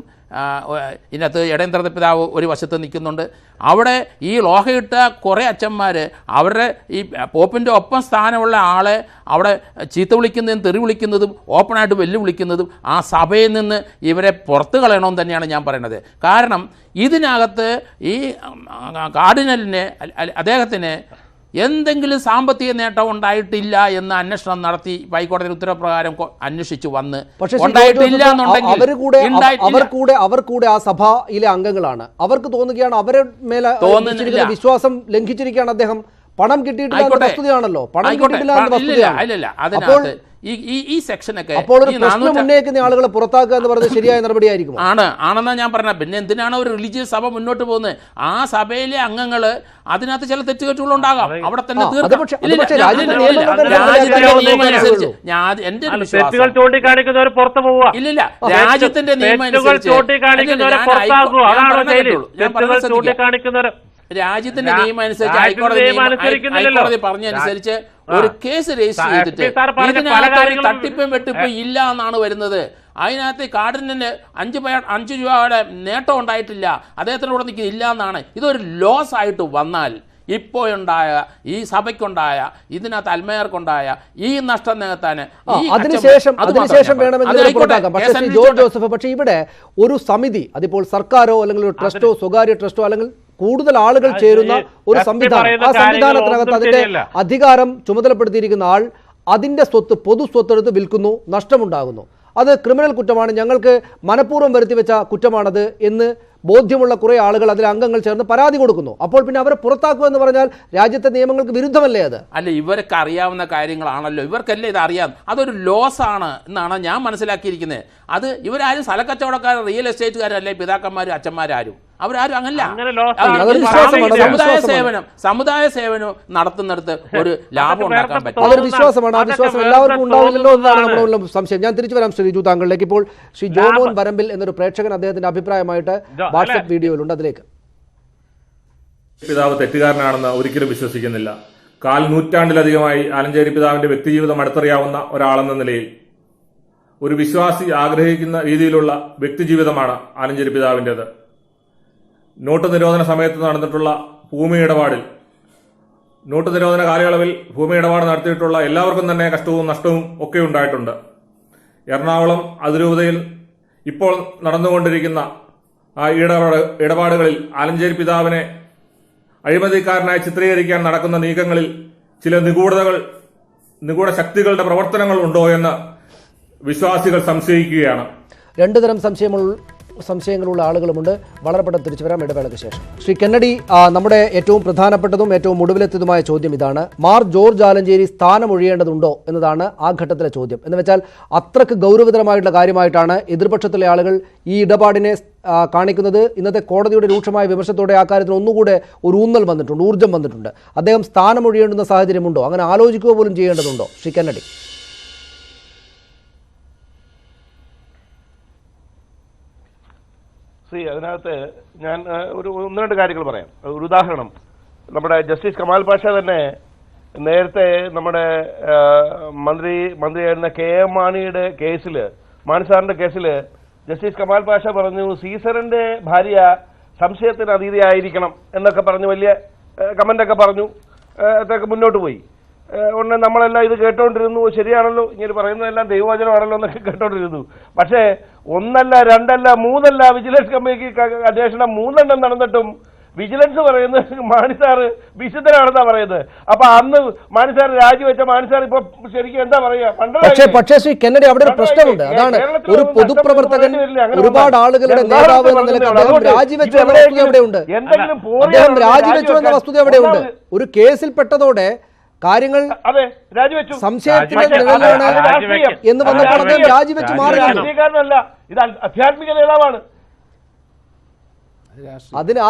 ഇതിനകത്ത് ഇടയന്ത്രത പിതാവ് ഒരു വശത്ത് നിൽക്കുന്നുണ്ട്. അവിടെ ഈ ലോഹയിട്ട കുറേ അച്ഛന്മാർ അവരുടെ ഈ പോപ്പിൻ്റെ ഒപ്പം സ്ഥാനമുള്ള ആളെ അവിടെ ചീത്ത വിളിക്കുന്നതും തെറി വിളിക്കുന്നതും ഓപ്പണായിട്ട് വെല്ലുവിളിക്കുന്നതും ആ സഭയിൽ നിന്ന് ഇവരെ പുറത്ത് കളയണമെന്ന് തന്നെയാണ് ഞാൻ പറയുന്നത്. കാരണം ഇതിനകത്ത് ഈ കാർഡിനലിനെ അദ്ദേഹത്തിന് എന്തെങ്കിലും സാമ്പത്തിക നേട്ടം ഉണ്ടായിട്ടില്ല എന്ന് അന്വേഷണം നടത്തി ഹൈക്കോടതി ഉത്തരപ്രകാരം അന്വേഷിച്ചു വന്ന് ഉണ്ടായിട്ടില്ല എന്നുണ്ടെങ്കിൽ അവർ കൂടെ ആ സഭയിലെ അംഗങ്ങളാണ്. അവർക്ക് തോന്നുകയാണ് അവരെ മേലെ വിശ്വാസം ലംഘിച്ചിരിക്കുകയാണ് അദ്ദേഹം. പണം കിട്ടിയിട്ടില്ല എന്ന വസ്തുതയാണല്ലോ. പണം കിട്ടിയിട്ടില്ല എന്ന വസ്തുതയാണ്. ഈ സെക്ഷനൊക്കെ അപ്പോൾ പ്രശ്നം ഉന്നയിക്കുന്ന ആളുകളെ പുറത്താക്കുക എന്ന് പറയുന്നത് ശരിയായ നടപടിയായിരിക്കും. ആണെന്നാ ഞാൻ പറഞ്ഞത്. പിന്നെ എന്തിനാണ് ഒരു റിലീജിയസ് സഭ മുന്നോട്ട് പോകുന്നത്? ആ സഭയിലെ അംഗങ്ങള് അതിനകത്ത് ചില തെറ്റുകെട്ടുകളുണ്ടാകാം, അവിടെ തന്നെ ഇല്ലില്ല. രാജ്യത്തിന്റെ നിയമം രാജ്യത്തിന്റെ നിയമം അനുസരിച്ച് ഹൈക്കോടതി പറഞ്ഞനുസരിച്ച് ഒരു കേസ് രജിസ്റ്റർ ചെയ്തിട്ട് ഇതിനകത്ത് തട്ടിപ്പും വെട്ടിപ്പും ഇല്ല എന്നാണ് വരുന്നത്. അതിനകത്ത് കാർഡിനന് 5 രൂപയുടെ നേട്ടം ഉണ്ടായിട്ടില്ല, അദ്ദേഹത്തിനോട് നിൽക്കുന്നില്ല എന്നാണ്. ഇതൊരു ലോസ് ആയിട്ട് വന്നാൽ ഇപ്പോഴുണ്ടായ ഈ സഭയ്ക്കുണ്ടായ ഇതിനകത്ത് അൽമയർക്കുണ്ടായ ഈ നഷ്ടം നികത്താൻ അതിനുശേഷം വേണമെങ്കിൽ പുറത്താക്കാം. പക്ഷേ ശ്രീ ജോർജ് ജോസഫ്, പക്ഷേ ഇവിടെ ഒരു സമിതി, അതിപ്പോൾ സർക്കാരോ അല്ലെങ്കിൽ ഒരു ട്രസ്റ്റോ സ്വകാര്യ ട്രസ്റ്റോ അല്ലെങ്കിൽ കൂടുതൽ ആളുകൾ ചേരുന്ന ഒരു സംവിധാനം, ആ സംവിധാനത്തിനകത്ത് അതിന്റെ അധികാരം ചുമതലപ്പെടുത്തിയിരിക്കുന്ന ആൾ അതിന്റെ സ്വത്ത് പൊതു സ്വത്തെടുത്ത് വിൽക്കുന്നു, നഷ്ടമുണ്ടാകുന്നു. അത് ക്രിമിനൽ കുറ്റമാണ്, ഞങ്ങൾക്ക് മനഃപൂർവ്വം വരുത്തിവെച്ച കുറ്റമാണത് എന്ന് ബോധ്യമുള്ള കുറേ ആളുകൾ അതിൽ അംഗങ്ങൾ ചേർന്ന് പരാതി കൊടുക്കുന്നു. അപ്പോൾ പിന്നെ അവരെ പുറത്താക്കുക എന്ന് പറഞ്ഞാൽ രാജ്യത്തെ നിയമങ്ങൾക്ക് വിരുദ്ധമല്ലേ അത്? അല്ല, ഇവർക്ക് അറിയാവുന്ന കാര്യങ്ങളാണല്ലോ, ഇവർക്കല്ലേ ഇത് അറിയാം. അതൊരു ലോസ് ആണ് എന്നാണ് ഞാൻ മനസ്സിലാക്കിയിരിക്കുന്നത്. അത് ഇവരാരും സ്ഥലക്കച്ചവടക്കാർ, റിയൽ എസ്റ്റേറ്റുകാരല്ലേ പിതാക്കന്മാരും അച്ഛന്മാരും, അവരാരും അങ്ങനല്ല. സമുദായ സേവനം നടത്തുന്നിടത്ത് ഒരു ലാഭം ഉണ്ടാക്കാൻ പറ്റും. അതൊരു വിശ്വാസമാണ്. ആ വിശ്വാസം എല്ലാവർക്കും ഉണ്ടാവില്ലല്ലോ എന്നാണ് നമ്മളുള്ള സംശയം. ഞാൻ തിരിച്ചു വരാം ശ്രീജു താങ്കളിലേക്ക്. ഇപ്പോൾ ശ്രീ ജോമോൻ വരമ്പിൽ എന്നൊരു പ്രേക്ഷകൻ അദ്ദേഹത്തിന്റെ അഭിപ്രായമായിട്ട് വാട്സ്ആപ്പ് വീഡിയോയിലുണ്ട്, അതിലേക്ക്. പിതാവ് തെറ്റുകാരനാണെന്ന് ഒരിക്കലും വിശ്വസിക്കുന്നില്ല. 4 നൂറ്റാണ്ടിലധികമായി ആലഞ്ചേരി പിതാവിന്റെ വ്യക്തിജീവിതം അടുത്തറിയാവുന്ന ഒരാളെന്ന നിലയിൽ ഒരു വിശ്വാസി ആഗ്രഹിക്കുന്ന രീതിയിലുള്ള വ്യക്തിജീവിതമാണ് ആലഞ്ചേരി പിതാവിൻ്റെത്. നോട്ട് നിരോധന സമയത്ത് നടന്നിട്ടുള്ള ഭൂമി ഇടപാടിൽ, നോട്ട് നിരോധന കാലയളവിൽ ഭൂമി ഇടപാട് നടത്തിയിട്ടുള്ള എല്ലാവർക്കും തന്നെ കഷ്ടവും നഷ്ടവും ഒക്കെ ഉണ്ടായിട്ടുണ്ട്. എറണാകുളം അതിരൂപതയിൽ ഇപ്പോൾ നടന്നുകൊണ്ടിരിക്കുന്ന ആ ഇടപാടുകളിൽ ആലഞ്ചേരി പിതാവിനെ അഴിമതിക്കാരനായി ചിത്രീകരിക്കാൻ നടക്കുന്ന നീക്കങ്ങളിൽ ചില നിഗൂഢ ശക്തികളുടെ പ്രവർത്തനങ്ങൾ ഉണ്ടോ എന്ന് വിശ്വാസികൾ സംശയിക്കുകയാണ്. രണ്ടു തരം സംശയങ്ങളുള്ള ആളുകളുമുണ്ട്. വളരെ പെട്ടെന്ന് തിരിച്ചു വരാം ഇടവേളയ്ക്ക് ശേഷം. ശ്രീ കെന്നഡി, നമ്മുടെ ഏറ്റവും പ്രധാനപ്പെട്ടതും ഏറ്റവും ഒടുവിലെത്തിയതുമായ ചോദ്യം ഇതാണ്: മാർ ജോർജ് ആലഞ്ചേരി സ്ഥാനമൊഴിയേണ്ടതുണ്ടോ എന്നതാണ് ആ ഘട്ടത്തിലെ ചോദ്യം. എന്ന് വെച്ചാൽ അത്രക്ക് ഗൗരവതരമായിട്ടുള്ള കാര്യമായിട്ടാണ് എതിർപക്ഷത്തിലെ ആളുകൾ ഈ ഇടപാടിനെ കാണിക്കുന്നത്. ഇന്നത്തെ കോടതിയുടെ രൂക്ഷമായ വിമർശനത്തോടെ ആ കാര്യത്തിൽ ഒന്നുകൂടെ ഒരു ഊന്നൽ വന്നിട്ടുണ്ട്, ഊർജ്ജം വന്നിട്ടുണ്ട്. അദ്ദേഹം സ്ഥാനമൊഴിയേണ്ടുന്ന സാഹചര്യമുണ്ടോ? അങ്ങനെ ആലോചിക്കുക പോലും ചെയ്യേണ്ടതുണ്ടോ? ശ്രീ കെന്നഡി. അതിനകത്ത് ഞാൻ ഒന്ന് രണ്ട് കാര്യങ്ങൾ പറയാം. ഒരു ഉദാഹരണം, നമ്മുടെ ജസ്റ്റിസ് കമാൽ പാഷ തന്നെ നേരത്തെ നമ്മുടെ മന്ത്രിയായിരുന്ന KM മാണിയുടെ കേസിൽ, മാണി സാറിന്റെ കേസിൽ ജസ്റ്റിസ് കമാൽ പാഷ പറഞ്ഞു സീസറിന്റെ ഭാര്യ സംശയത്തിന് അതീതയായിരിക്കണം എന്നൊക്കെ പറഞ്ഞു വലിയ കമന്റൊക്കെ പറഞ്ഞു. അതൊക്കെ മുന്നോട്ട് പോയി. ഉടനെ നമ്മളെല്ലാം ഇത് കേട്ടോണ്ടിരുന്നു. ശരിയാണല്ലോ, ഇങ്ങനെ പറയുന്നതെല്ലാം ദൈവവചനമാണല്ലോ എന്നൊക്കെ കേട്ടോണ്ടിരുന്നു. പക്ഷേ ഒന്നല്ല രണ്ടല്ല മൂന്നല്ല വിജിലൻസ് കമ്മിറ്റിക്ക് അന്വേഷണം 3 എണ്ണം നടന്നിട്ടും വിജിലൻസ് പറയുന്നത് മാണി സാറ് വിശുദ്ധനാണെന്നാ പറയുന്നത്. അപ്പൊ അന്ന് മാണി സാർ രാജിവെച്ച മാണി സാർ ഇപ്പൊ ശരിക്കും എന്താ പറയാ? പക്ഷേ ശ്രീ കെന്നഡി, അവിടെ ഒരു പ്രശ്നമുണ്ട്. അതാണ് ഒരു പൊതുപ്രവർത്തകൻ, ഒരുപാട് ആളുകളുടെ നേതാവ് എന്ന നിലയ്ക്ക് അദ്ദേഹം രാജിവെച്ചു എന്ന വസ്തുത എവിടെയുണ്ട്? അദ്ദേഹം രാജിവെച്ചു എന്ന വസ്തുത എവിടെയുണ്ട്? ഒരു കേസിൽ പെട്ടതോടെ കാര്യങ്ങൾ സംശയത്തിന്റെ നിഴലാണ് എന്ന് വന്നപ്പോൾ അദ്ദേഹം രാജിവെച്ച് മാറുകയാണ്. ഇത് ആധ്യാത്മിക നേതാവാണ്. അതിന്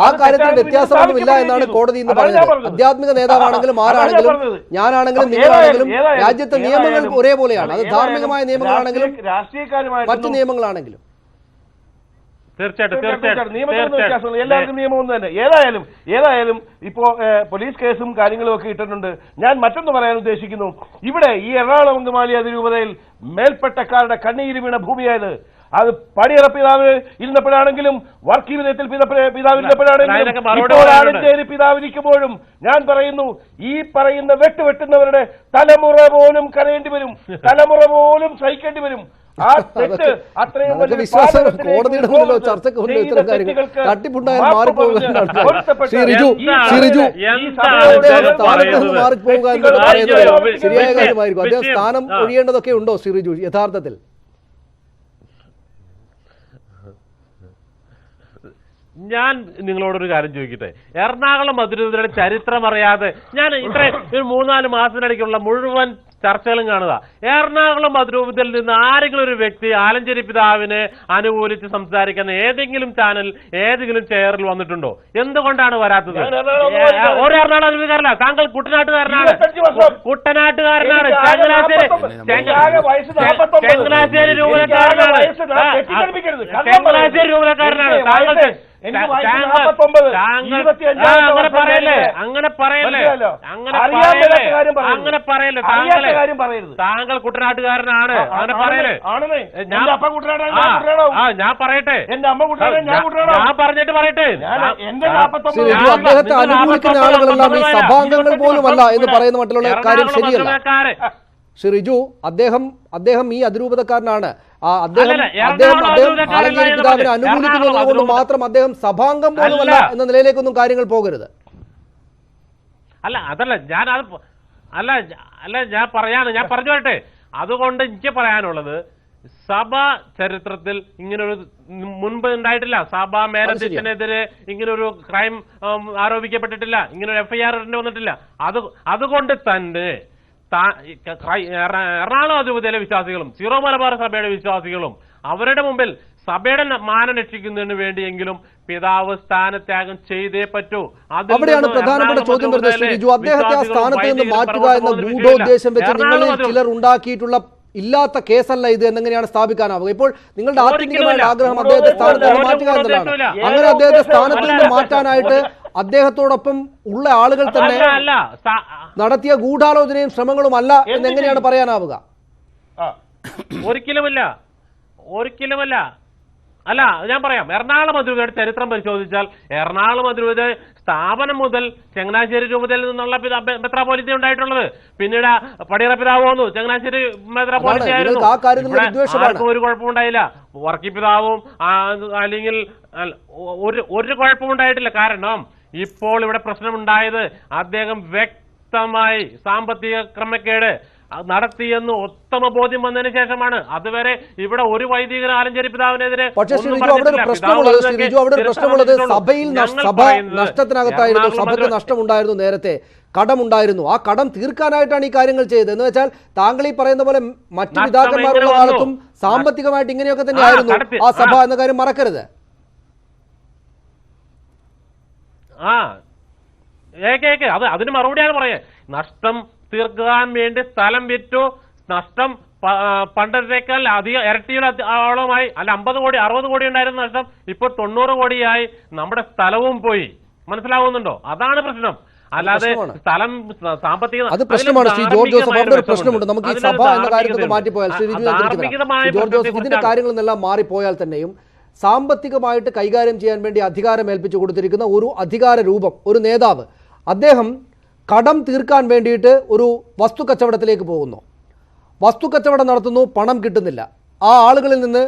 ആ കാര്യത്തിൽ വ്യത്യാസമൊന്നുമില്ല എന്നാണ് കോടതി ഇന്ന് പറയുന്നത്. ആധ്യാത്മിക നേതാവാണെങ്കിലും ആരാണെങ്കിലും ഞാനാണെങ്കിലും നിങ്ങളാണെങ്കിലും രാജ്യത്തെ നിയമങ്ങൾ ഒരേപോലെയാണ്. അത് ധാർമ്മികമായ നിയമങ്ങളാണെങ്കിലും മറ്റു നിയമങ്ങളാണെങ്കിലും എല്ലാവർക്കും നിയമം ഒന്ന് തന്നെ. ഏതായാലും ഇപ്പോ പോലീസ് കേസും കാര്യങ്ങളും ഒക്കെ ഇട്ടിട്ടുണ്ട്. ഞാൻ മറ്റൊന്ന് പറയാൻ ഉദ്ദേശിക്കുന്നു. ഇവിടെ ഈ എറണാകുളം അങ്കമാലി അതിരൂപതയിൽ മേൽപ്പെട്ടക്കാരുടെ കണ്ണീര് വീണ ഭൂമിയായത്. അത് പടിയറ പിതാവ് ഇരുന്നപ്പോഴാണെങ്കിലും വർക്കി വിധത്തിൽ പിതാവ് ഇരുന്നപ്പോഴാണെങ്കിലും ആലഞ്ചേരി പിതാവിരിക്കുമ്പോഴും ഞാൻ പറയുന്നു, ഈ പറയുന്ന വെട്ടുന്നവരുടെ തലമുറ പോലും കരയേണ്ടി വരും, തലമുറ പോലും സഹിക്കേണ്ടി വരും. ആ തെറ്റ് അത്രയും കോടതിയുടെ മുന്നിലോ ചർച്ചയ്ക്ക് മുന്നിലോ ഇത്തരം കാര്യങ്ങൾ തട്ടിപ്പുണ്ടായാൽ മാറിപ്പോകുകയാണ്. മാറിപ്പോകുക എന്ന് പറയുന്നത് ശരിയായ കാര്യമായിരിക്കും. അദ്ദേഹം സ്ഥാനം ഒഴിയേണ്ടതൊക്കെ ഉണ്ടോ ശ്രീ റിജു യഥാർത്ഥത്തിൽ? ഞാൻ നിങ്ങളോടൊരു കാര്യം ചോദിക്കട്ടെ. എറണാകുളം അതിരൂപതയുടെ ചരിത്രം അറിയാതെ ഞാൻ ഇത്രയും ഒരു 3-4 മാസത്തിനിടയ്ക്കുള്ള മുഴുവൻ ചർച്ചകളും കാണുക. എറണാകുളം അതിരൂപതയിൽ നിന്ന് ആരെങ്കിലും ഒരു വ്യക്തി ആലഞ്ചേരി പിതാവിനെ അനുകൂലിച്ച് സംസാരിക്കുന്ന ഏതെങ്കിലും ചാനൽ ഏതെങ്കിലും ചെയറിൽ വന്നിട്ടുണ്ടോ? എന്തുകൊണ്ടാണ് വരാത്തത്? ഒരു എറണാകുളം അതിരൂപതക്കാരല്ല, താങ്കൾ കുട്ടനാട്ടുകാരനാണ്. ചെങ്ങനാശ്ശേരി രൂപതക്കാരനാണ്. ചെങ്ങനാശ്ശേരി രൂപതക്കാരനാണ് താങ്കൾ. അങ്ങനെ പറയല്ലേ താങ്കൾ കുട്ടനാട്ടുകാരനാണ്. അങ്ങനെ പറയല്ലേ? ഞാൻ പറയട്ടെ, ഞാൻ പറഞ്ഞിട്ട് പറയട്ടെ. അദ്ദേഹത്തെ അനുകൂലിക്കുന്ന ആളുകളെല്ലാം ഈ സഭാംഗങ്ങൾ പോലുമല്ല എന്ന് പറയുന്ന മറ്റുള്ള കാര്യം ശരിയല്ല. ശ്രീ റിജു, അദ്ദേഹം ഈ അതിരൂപതക്കാരനാണ്. അദ്ദേഹം ആലഞ്ചേരി പിതാവിനെ അനുകൂലിക്കുന്നത് കൊണ്ട് മാത്രം അദ്ദേഹം സഭാംഗം പോലുമല്ല എന്ന നിലയിലേക്കൊന്നും കാര്യങ്ങൾ പോകരുത്. അതല്ല ഞാൻ പറഞ്ഞു വരട്ടെ. അതുകൊണ്ട് എനിക്ക് പറയാനുള്ളത്, സഭാ ചരിത്രത്തിൽ ഇങ്ങനൊരു മുൻപ് ഉണ്ടായിട്ടില്ല. സഭാ മേലധ്യക്ഷനെതിരെ ഇങ്ങനൊരു ക്രൈം ആരോപിക്കപ്പെട്ടിട്ടില്ല, ഇങ്ങനൊരു FIR വന്നിട്ടില്ല. അതുകൊണ്ട് തന്നെ എറണാകുളം അതിരൂപതയിലെ വിശ്വാസികളും സീറോ മലബാർ സഭയുടെ വിശ്വാസികളും അവരുടെ മുമ്പിൽ സഭയുടെ മാനം രക്ഷിക്കുന്നതിന് വേണ്ടിയെങ്കിലും പിതാവ് സ്ഥാനത്യാഗം ചെയ്തേ പറ്റൂ. അവിടെയാണ് പ്രധാനപ്പെട്ട ചോദ്യം വരുന്നത് ശ്രീ രിജു. അദ്ദേഹത്തെ ആ സ്ഥാനത്ത് നിന്ന് മാറ്റുക എന്ന ഗൂഢോദ്ദേശം വെച്ച് നിങ്ങളിൽ ചിലർ ഉണ്ടാക്കിയിട്ടുള്ള ഇല്ലാത്ത കേസല്ല ഇത് എന്നെങ്ങനെയാണ് സ്ഥാപിക്കാനാവുക? ഇപ്പോൾ നിങ്ങളുടെ ആത്യന്തികമായ ആഗ്രഹം അദ്ദേഹത്തെ സ്ഥാനത്ത് നിന്ന് മാറ്റുക എന്നതാണ്. അങ്ങനെ അദ്ദേഹത്തെ സ്ഥാനത്ത് നിന്ന് മാറ്റാനായിട്ട് അദ്ദേഹത്തോടൊപ്പം ഉള്ള ആളുകൾ തന്നെ നടത്തിയ ഗൂഢാലോചനയും ശ്രമങ്ങളുമല്ല എന്നെങ്ങനെയാണ് പറയാനാവുക? ഒരിക്കലുമല്ല. അല്ല, ഞാൻ പറയാം. എറണാകുളം അതിരൂപതയുടെ ചരിത്രം പരിശോധിച്ചാൽ എറണാകുളം അതിരൂപത സ്ഥാപനം മുതൽ ചങ്ങനാശ്ശേരി രൂപതയിൽ നിന്നുള്ള മെത്രാപ്പോലിത്ത ഉണ്ടായിട്ടുള്ളത്. പിന്നീട് പടിയറ പിതാവ് വന്നു, ചങ്ങനാശ്ശേരി മെത്രാപ്പോലിത്ത ആയിരുന്നു. ആർക്കും ഒരു കുഴപ്പമുണ്ടായില്ല. വർക്കി പിതാവും അല്ലെങ്കിൽ ഒരു കുഴപ്പമുണ്ടായിട്ടില്ല. കാരണം ഇപ്പോൾ ഇവിടെ പ്രശ്നമുണ്ടായത് അദ്ദേഹം വ്യക്തമായി സാമ്പത്തിക ക്രമക്കേട് നടത്തിയെന്ന് ഉത്തമ ബോധ്യം വന്നതിന് ശേഷമാണ്. അതുവരെ ഇവിടെ ഒരു വൈദികൻ ആലഞ്ചേരി പിതാവിനെതിരെ സഭയിൽ സഭ നഷ്ടത്തിനകത്തായിരുന്നു, സഭയ്ക്ക് നഷ്ടമുണ്ടായിരുന്നു, നേരത്തെ കടമുണ്ടായിരുന്നു. ആ കടം തീർക്കാനായിട്ടാണ് ഈ കാര്യങ്ങൾ ചെയ്തത്. എന്ന് വെച്ചാൽ താങ്കൾ ഈ പറയുന്ന പോലെ മറ്റു പിതാക്കന്മാരുള്ള കാലത്തും സാമ്പത്തികമായിട്ട് ഇങ്ങനെയൊക്കെ തന്നെയായിരുന്നു ആ സഭ എന്ന കാര്യം മറക്കരുത്. അത് അതിന് മറുപടിയാണ് പറയേ. നഷ്ടം തീർക്കാൻ വേണ്ടി സ്ഥലം വിറ്റു. നഷ്ടം പണ്ടത്തേക്കാൾ അധികം ഇരട്ടിയോളമായി. അല്ല 50 കോടി 60 കോടി ഉണ്ടായിരുന്ന നഷ്ടം ഇപ്പോൾ 90 കോടിയായി. നമ്മുടെ സ്ഥലവും പോയി. മനസ്സിലാവുന്നുണ്ടോ? അതാണ് പ്രശ്നം. അല്ലാതെ സ്ഥലം സാമ്പത്തിക അത് പ്രശ്നമാണ്. ശ്രീ ജോർജ് ജോസഫ്, അവിടെ ഒരു പ്രശ്നമുണ്ട്. നമുക്ക് ഈ സഭ എന്ന കാര്യത്തിൽ മാറ്റിപ്പോയാൽ ശ്രീ ജോർജ് ജോസഫ് ഇതിന്റെ കാര്യങ്ങളിൽ നിന്നെല്ലാം മാറിപ്പോയാൽ തന്നെയും സാമ്പത്തികമായിട്ട് കൈകാര്യം ചെയ്യാൻ വേണ്ടി അധികാരം ഏൽപ്പിച്ചു കൊടുത്തിരിക്കുന്ന ഒരു അധികാര രൂപം, ഒരു നേതാവ്, അദ്ദേഹം കടം തീർക്കാൻ വേണ്ടിയിട്ട് ഒരു വസ്തു കച്ചവടത്തിലേക്ക് പോകുന്നു. വസ്തു കച്ചവടം നടത്തുന്നു, പണം കിട്ടുന്നില്ല. ആ ആളുകളിൽ നിന്ന്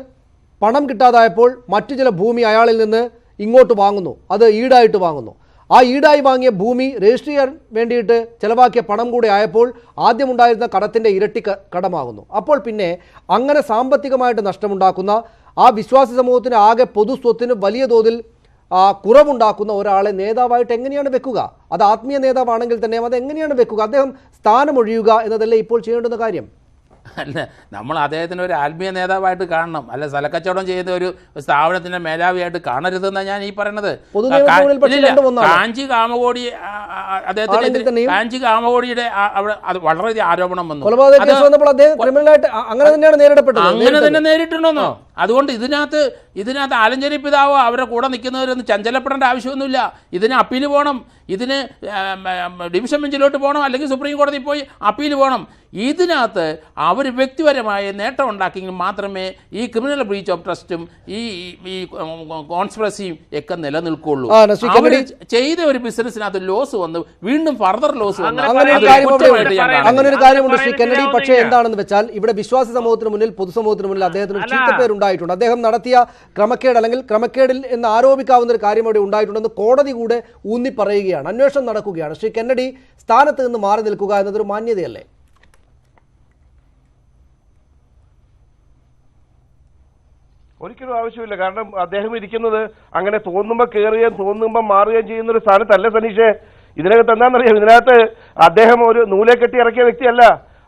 പണം കിട്ടാതായപ്പോൾ മറ്റു ചില ഭൂമി അയാളിൽ നിന്ന് ഇങ്ങോട്ട് വാങ്ങുന്നു, അത് ഈടായിട്ട് വാങ്ങുന്നു. ആ ഈടായി വാങ്ങിയ ഭൂമി രജിസ്റ്റർ ചെയ്യാൻ വേണ്ടിയിട്ട് ചിലവാക്കിയ പണം കൂടെ ആയപ്പോൾ ആദ്യമുണ്ടായിരുന്ന കടത്തിൻ്റെ ഇരട്ടി കടമാകുന്നു. അപ്പോൾ പിന്നെ അങ്ങനെ സാമ്പത്തികമായിട്ട് നഷ്ടമുണ്ടാക്കുന്ന ആ വിശ്വാസി സമൂഹത്തിന് ആകെ പൊതുസ്വത്തിന് വലിയ തോതിൽ കുറവുണ്ടാക്കുന്ന ഒരാളെ നേതാവായിട്ട് എങ്ങനെയാണ് വെക്കുക? അത് ആത്മീയ നേതാവാണെങ്കിൽ തന്നെയും അത് എങ്ങനെയാണ് വെക്കുക? അദ്ദേഹം സ്ഥാനമൊഴിയുക എന്നതല്ലേ ഇപ്പോൾ ചെയ്യേണ്ടുന്ന കാര്യം? അല്ല, നമ്മൾ അദ്ദേഹത്തിന് ഒരു ആത്മീയ നേതാവായിട്ട് കാണണം, അല്ല സ്ഥലക്കച്ചവടം ചെയ്ത ഒരു സ്ഥാപനത്തിന്റെ മേധാവിയായിട്ട് കാണരുതെന്നാണ് ഞാൻ ഈ പറയുന്നത്. കാഞ്ചി കാമകോടി അദ്ദേഹത്തിന് കാഞ്ചി കാമകോടിയുടെ അവിടെ അത് വളരെയധികം ആരോപണം വന്നു. അങ്ങനെ തന്നെ നേരിട്ടുണ്ടോന്നോ? അതുകൊണ്ട് ഇതിനകത്ത് ആലഞ്ചേരി പിതാവോ അവരുടെ കൂടെ നിൽക്കുന്നവരൊന്നും ചഞ്ചലപ്പെടേണ്ട ആവശ്യമൊന്നുമില്ല. ഇതിന് അപ്പീൽ പോകണം, ഇതിന് ഡിവിഷൻ ബെഞ്ചിലോട്ട് പോകണം, അല്ലെങ്കിൽ സുപ്രീം കോടതിയിൽ പോയി അപ്പീൽ പോകണം. ഇതിനകത്ത് അവർ വ്യക്തിപരമായ നേട്ടം ഉണ്ടാക്കിയെങ്കിൽ മാത്രമേ ഈ ക്രിമിനൽ ബ്രീച്ച് ഓഫ് ട്രസ്റ്റും ഈ കോൺസ്പിറസിയും ഒക്കെ നിലനിൽക്കുള്ളൂ. ചെയ്ത ഒരു ബിസിനസ്സിനകത്ത് ലോസ് വന്ന് വീണ്ടും ഫർദർ ലോസ് വന്നു. അങ്ങനെ ഒരു കാര്യമുണ്ട് ശ്രീ കെന്നഡി. പക്ഷേ എന്താണെന്ന് വെച്ചാൽ ഇവിടെ വിശ്വാസി സമൂഹത്തിന് മുന്നിൽ, പൊതുസമൂഹത്തിന് മുന്നിൽ അദ്ദേഹത്തിന് ചീത്തപ്പേരുണ്ടായിട്ടുണ്ട്. അദ്ദേഹം നടത്തിയ ക്രമക്കേട് അല്ലെങ്കിൽ ക്രമക്കേടിൽ എന്ന് ആരോപിക്കാവുന്ന ഒരു കാര്യം അവിടെ ഉണ്ടായിട്ടുണ്ടെന്ന് കോടതി കൂടെ ഊന്നി പറയുകയാണ്. അന്വേഷണം നടക്കുകയാണ്. ശ്രീ കെന്നഡി, സ്ഥാനത്ത് നിന്ന് മാറി നിൽക്കുക എന്നതൊരു മാന്യതയല്ലേ? ഒരിക്കലും ആവശ്യമില്ല. കാരണം അദ്ദേഹം ഇരിക്കുന്നത് അങ്ങനെ തോന്നുമ്പോൾ കയറുകയും തോന്നുമ്പോൾ മാറുകയും ചെയ്യുന്ന ഒരു സ്ഥാനത്തല്ല സനീഷേ. ഇതിനകത്ത് എന്താണെന്നറിയാം, ഇതിനകത്ത് അദ്ദേഹം ഒരു നൂലെ കെട്ടി ഇറക്കിയ വ്യക്തിയല്ല.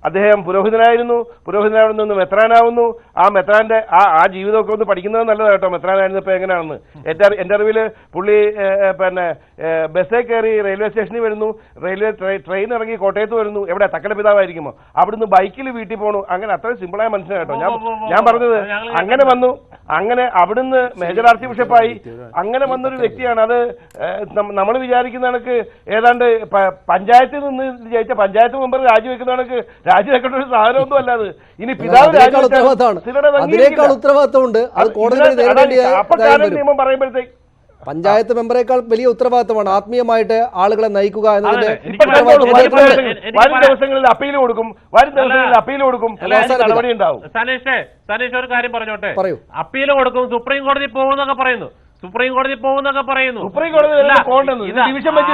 അദ്ദേഹം പുരോഹിതനായിരുന്നു, പുരോഹിതനായിരുന്നു നിന്ന് മെത്രാനാവുന്നു. ആ മെത്രാന്റെ ആ ജീവിതമൊക്കെ ഒന്ന് പഠിക്കുന്നത് നല്ലതാണ് കേട്ടോ. മെത്രാനായിരുന്നപ്പോൾ എങ്ങനെയാണെന്ന് എൻ്റെ അറിവിൽ പുള്ളി പിന്നെ ബസ്സേ കയറി റെയിൽവേ സ്റ്റേഷനിൽ വരുന്നു, ട്രെയിൻ ഇറങ്ങി കോട്ടയത്ത് വരുന്നു. എവിടെ തക്കല പിതാവായിരിക്കുമോ, അവിടുന്ന് ബൈക്കിൽ വീട്ടിൽ പോകണു. അങ്ങനെ അത്രയും സിമ്പിളായ മനുഷ്യനാണ് കേട്ടോ. ഞാൻ പറഞ്ഞത് അങ്ങനെ വന്നു, അങ്ങനെ അവിടുന്ന് മേജർ ആർച്ച് ബിഷപ്പായി, അങ്ങനെ വന്നൊരു വ്യക്തിയാണ്. അത് നമ്മൾ വിചാരിക്കുന്ന കണക്ക് ഏതാണ്ട് പഞ്ചായത്തിൽ നിന്ന് ജയിച്ച പഞ്ചായത്ത് മെമ്പർ രാജിവെക്കുന്ന കണക്ക് രാജിവെക്കേണ്ട ഒരു സാധനമൊന്നും അല്ലാതെ ഇനി പിതാവ് ഉത്തരവാദിത്തമുണ്ട്. അത് കോടതി നിയമം പറയുമ്പോഴത്തേക്ക് പഞ്ചായത്ത് മെമ്പറേക്കാൾ വലിയ ഉത്തരവാദിത്തമാണ് ആത്മീയമായിട്ട് ആളുകളെ നയിക്കുക എന്നതിന്. വരും ദിവസങ്ങളിൽ അപ്പീൽ കൊടുക്കും, നടപടി ഉണ്ടാവും. സനീഷ് ഒരു കാര്യം പറഞ്ഞോട്ടെ. പറയൂ. അപ്പീൽ കൊടുക്കും, സുപ്രീം കോടതി പോകുന്നൊക്കെ പറയുന്നു. സുപ്രീം കോടതി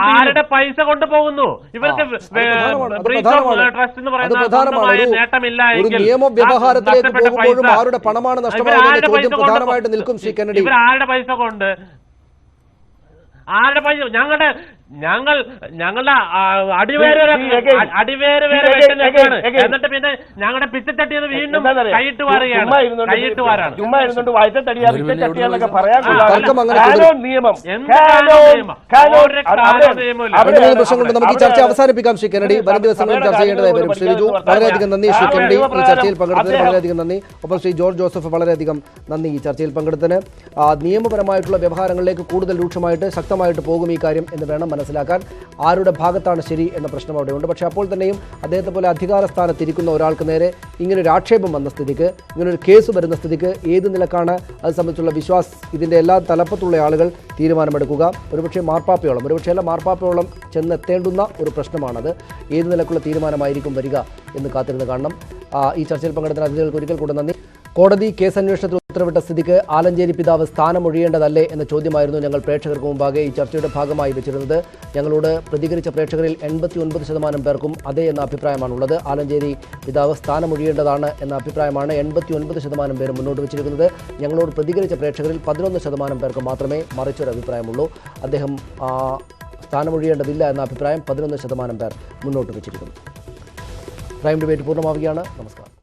ആരുടെ പൈസ കൊണ്ടുപോകുന്നു? ഇവർക്ക് ട്രസ്റ്റ് എന്ന് പറയുന്ന നേട്ടമില്ല എങ്കിൽ നിയമവ്യവഹാരത്തിലേക്ക് പോകുമ്പോഴും ആരുടെ പണമാണ് നഷ്ടമാകുന്നത് ചോദ്യം പ്രധാനമായിട്ട് നിൽക്കും ശ്രീ കെന്നഡി. ഇവർ ആരുടെ പൈസ കൊണ്ട്, ആരുടെ പൈസ? ഞങ്ങളുടെ അടിവേര് വരെ വെട്ടുന്നതാണ്. എന്നിട്ട് പിന്നെ ഞങ്ങളുടെ പിച്ചത്തട്ടിയത് വീണ്ടും കൈയിട്ട് വാറുകയാണ്. കൈയിട്ട് വാരാണ്. നമുക്ക് ഈ ചർച്ച അവസാനിപ്പിക്കാം ശ്രീ കെന്നഡി. വരും ദിവസങ്ങളിൽ ചർച്ച ചെയ്യേണ്ടതായി വരും. ശ്രീ ലിജു, വളരെയധികം നന്ദി. ശ്രീ കെന്നഡി ഈ ചർച്ചയിൽ പങ്കെടുത്തതിന് വളരെയധികം നന്ദി. ഒപ്പം ശ്രീ ജോർജ് ജോസഫ് വളരെയധികം നന്ദി ഈ ചർച്ചയിൽ പങ്കെടുത്തതിന്. നിയമപരമായിട്ടുള്ള വ്യവഹാരങ്ങളിലേക്ക് കൂടുതൽ രൂക്ഷമായിട്ട് ശക്തമായിട്ട് പോകും ഈ കാര്യം എന്ന് വേണം മനസ്സിലാക്കാൻ ആരുടെ ഭാഗത്താണ് ശരി എന്ന പ്രശ്നം അവിടെയുണ്ട്. പക്ഷേ അപ്പോൾ തന്നെയും അദ്ദേഹത്തെ പോലെ അധികാര സ്ഥാനത്തിരിക്കുന്ന ഒരാൾക്ക് നേരെ ഇങ്ങനൊരു ആക്ഷേപം വന്ന സ്ഥിതിക്ക്, ഇങ്ങനൊരു കേസ് വരുന്ന സ്ഥിതിക്ക് ഏത് നിലക്കാണ് അത് സംബന്ധിച്ചുള്ള വിശ്വാസ്, ഇതിൻ്റെ എല്ലാ തലപ്പത്തുള്ള ആളുകൾ തീരുമാനമെടുക്കുക? ഒരുപക്ഷെ മാർപ്പാപ്പയോളം, ഒരുപക്ഷെ അല്ല മാർപ്പാപ്പയോളം ചെന്നെത്തേണ്ടുന്ന ഒരു പ്രശ്നമാണത്. ഏത് നിലക്കുള്ള തീരുമാനമായിരിക്കും വരിക എന്ന് കാത്തിരുന്ന് കാണണം. ഈ ചർച്ചയിൽ പങ്കെടുത്ത അതിഥികൾക്ക് ഒരിക്കൽ കൂടെ നന്ദി. കോടതി കേസ് അന്വേഷണത്തിൽ ഉത്തരവിട്ട സ്ഥിതിക്ക് ആലഞ്ചേരി പിതാവ് സ്ഥാനമൊഴിയേണ്ടതല്ലേ എന്ന ചോദ്യമായിരുന്നു ഞങ്ങൾ പ്രേക്ഷകർക്ക് മുമ്പാകെ ഈ ചർച്ചയുടെ ഭാഗമായി വെച്ചിരുന്നത്. ഞങ്ങളോട് പ്രതികരിച്ച പ്രേക്ഷകരിൽ 89% പേർക്കും അതേ എന്ന അഭിപ്രായമാണുള്ളത്. ആലഞ്ചേരി പിതാവ് സ്ഥാനമൊഴിയേണ്ടതാണ് എന്ന അഭിപ്രായമാണ് 89% പേരും മുന്നോട്ട് വെച്ചിരിക്കുന്നത്. ഞങ്ങളോട് പ്രതികരിച്ച പ്രേക്ഷകരിൽ 11% പേർക്ക് മാത്രമേ മറിച്ചൊരു അഭിപ്രായമുള്ളൂ. അദ്ദേഹം സ്ഥാനമൊഴിയേണ്ടതില്ല എന്ന അഭിപ്രായം 11% പേർ മുന്നോട്ട് വെച്ചിരിക്കുന്നു. പ്രൈം ഡിബേറ്റ് പൂർണ്ണമാവുകയാണ്. നമസ്കാരം.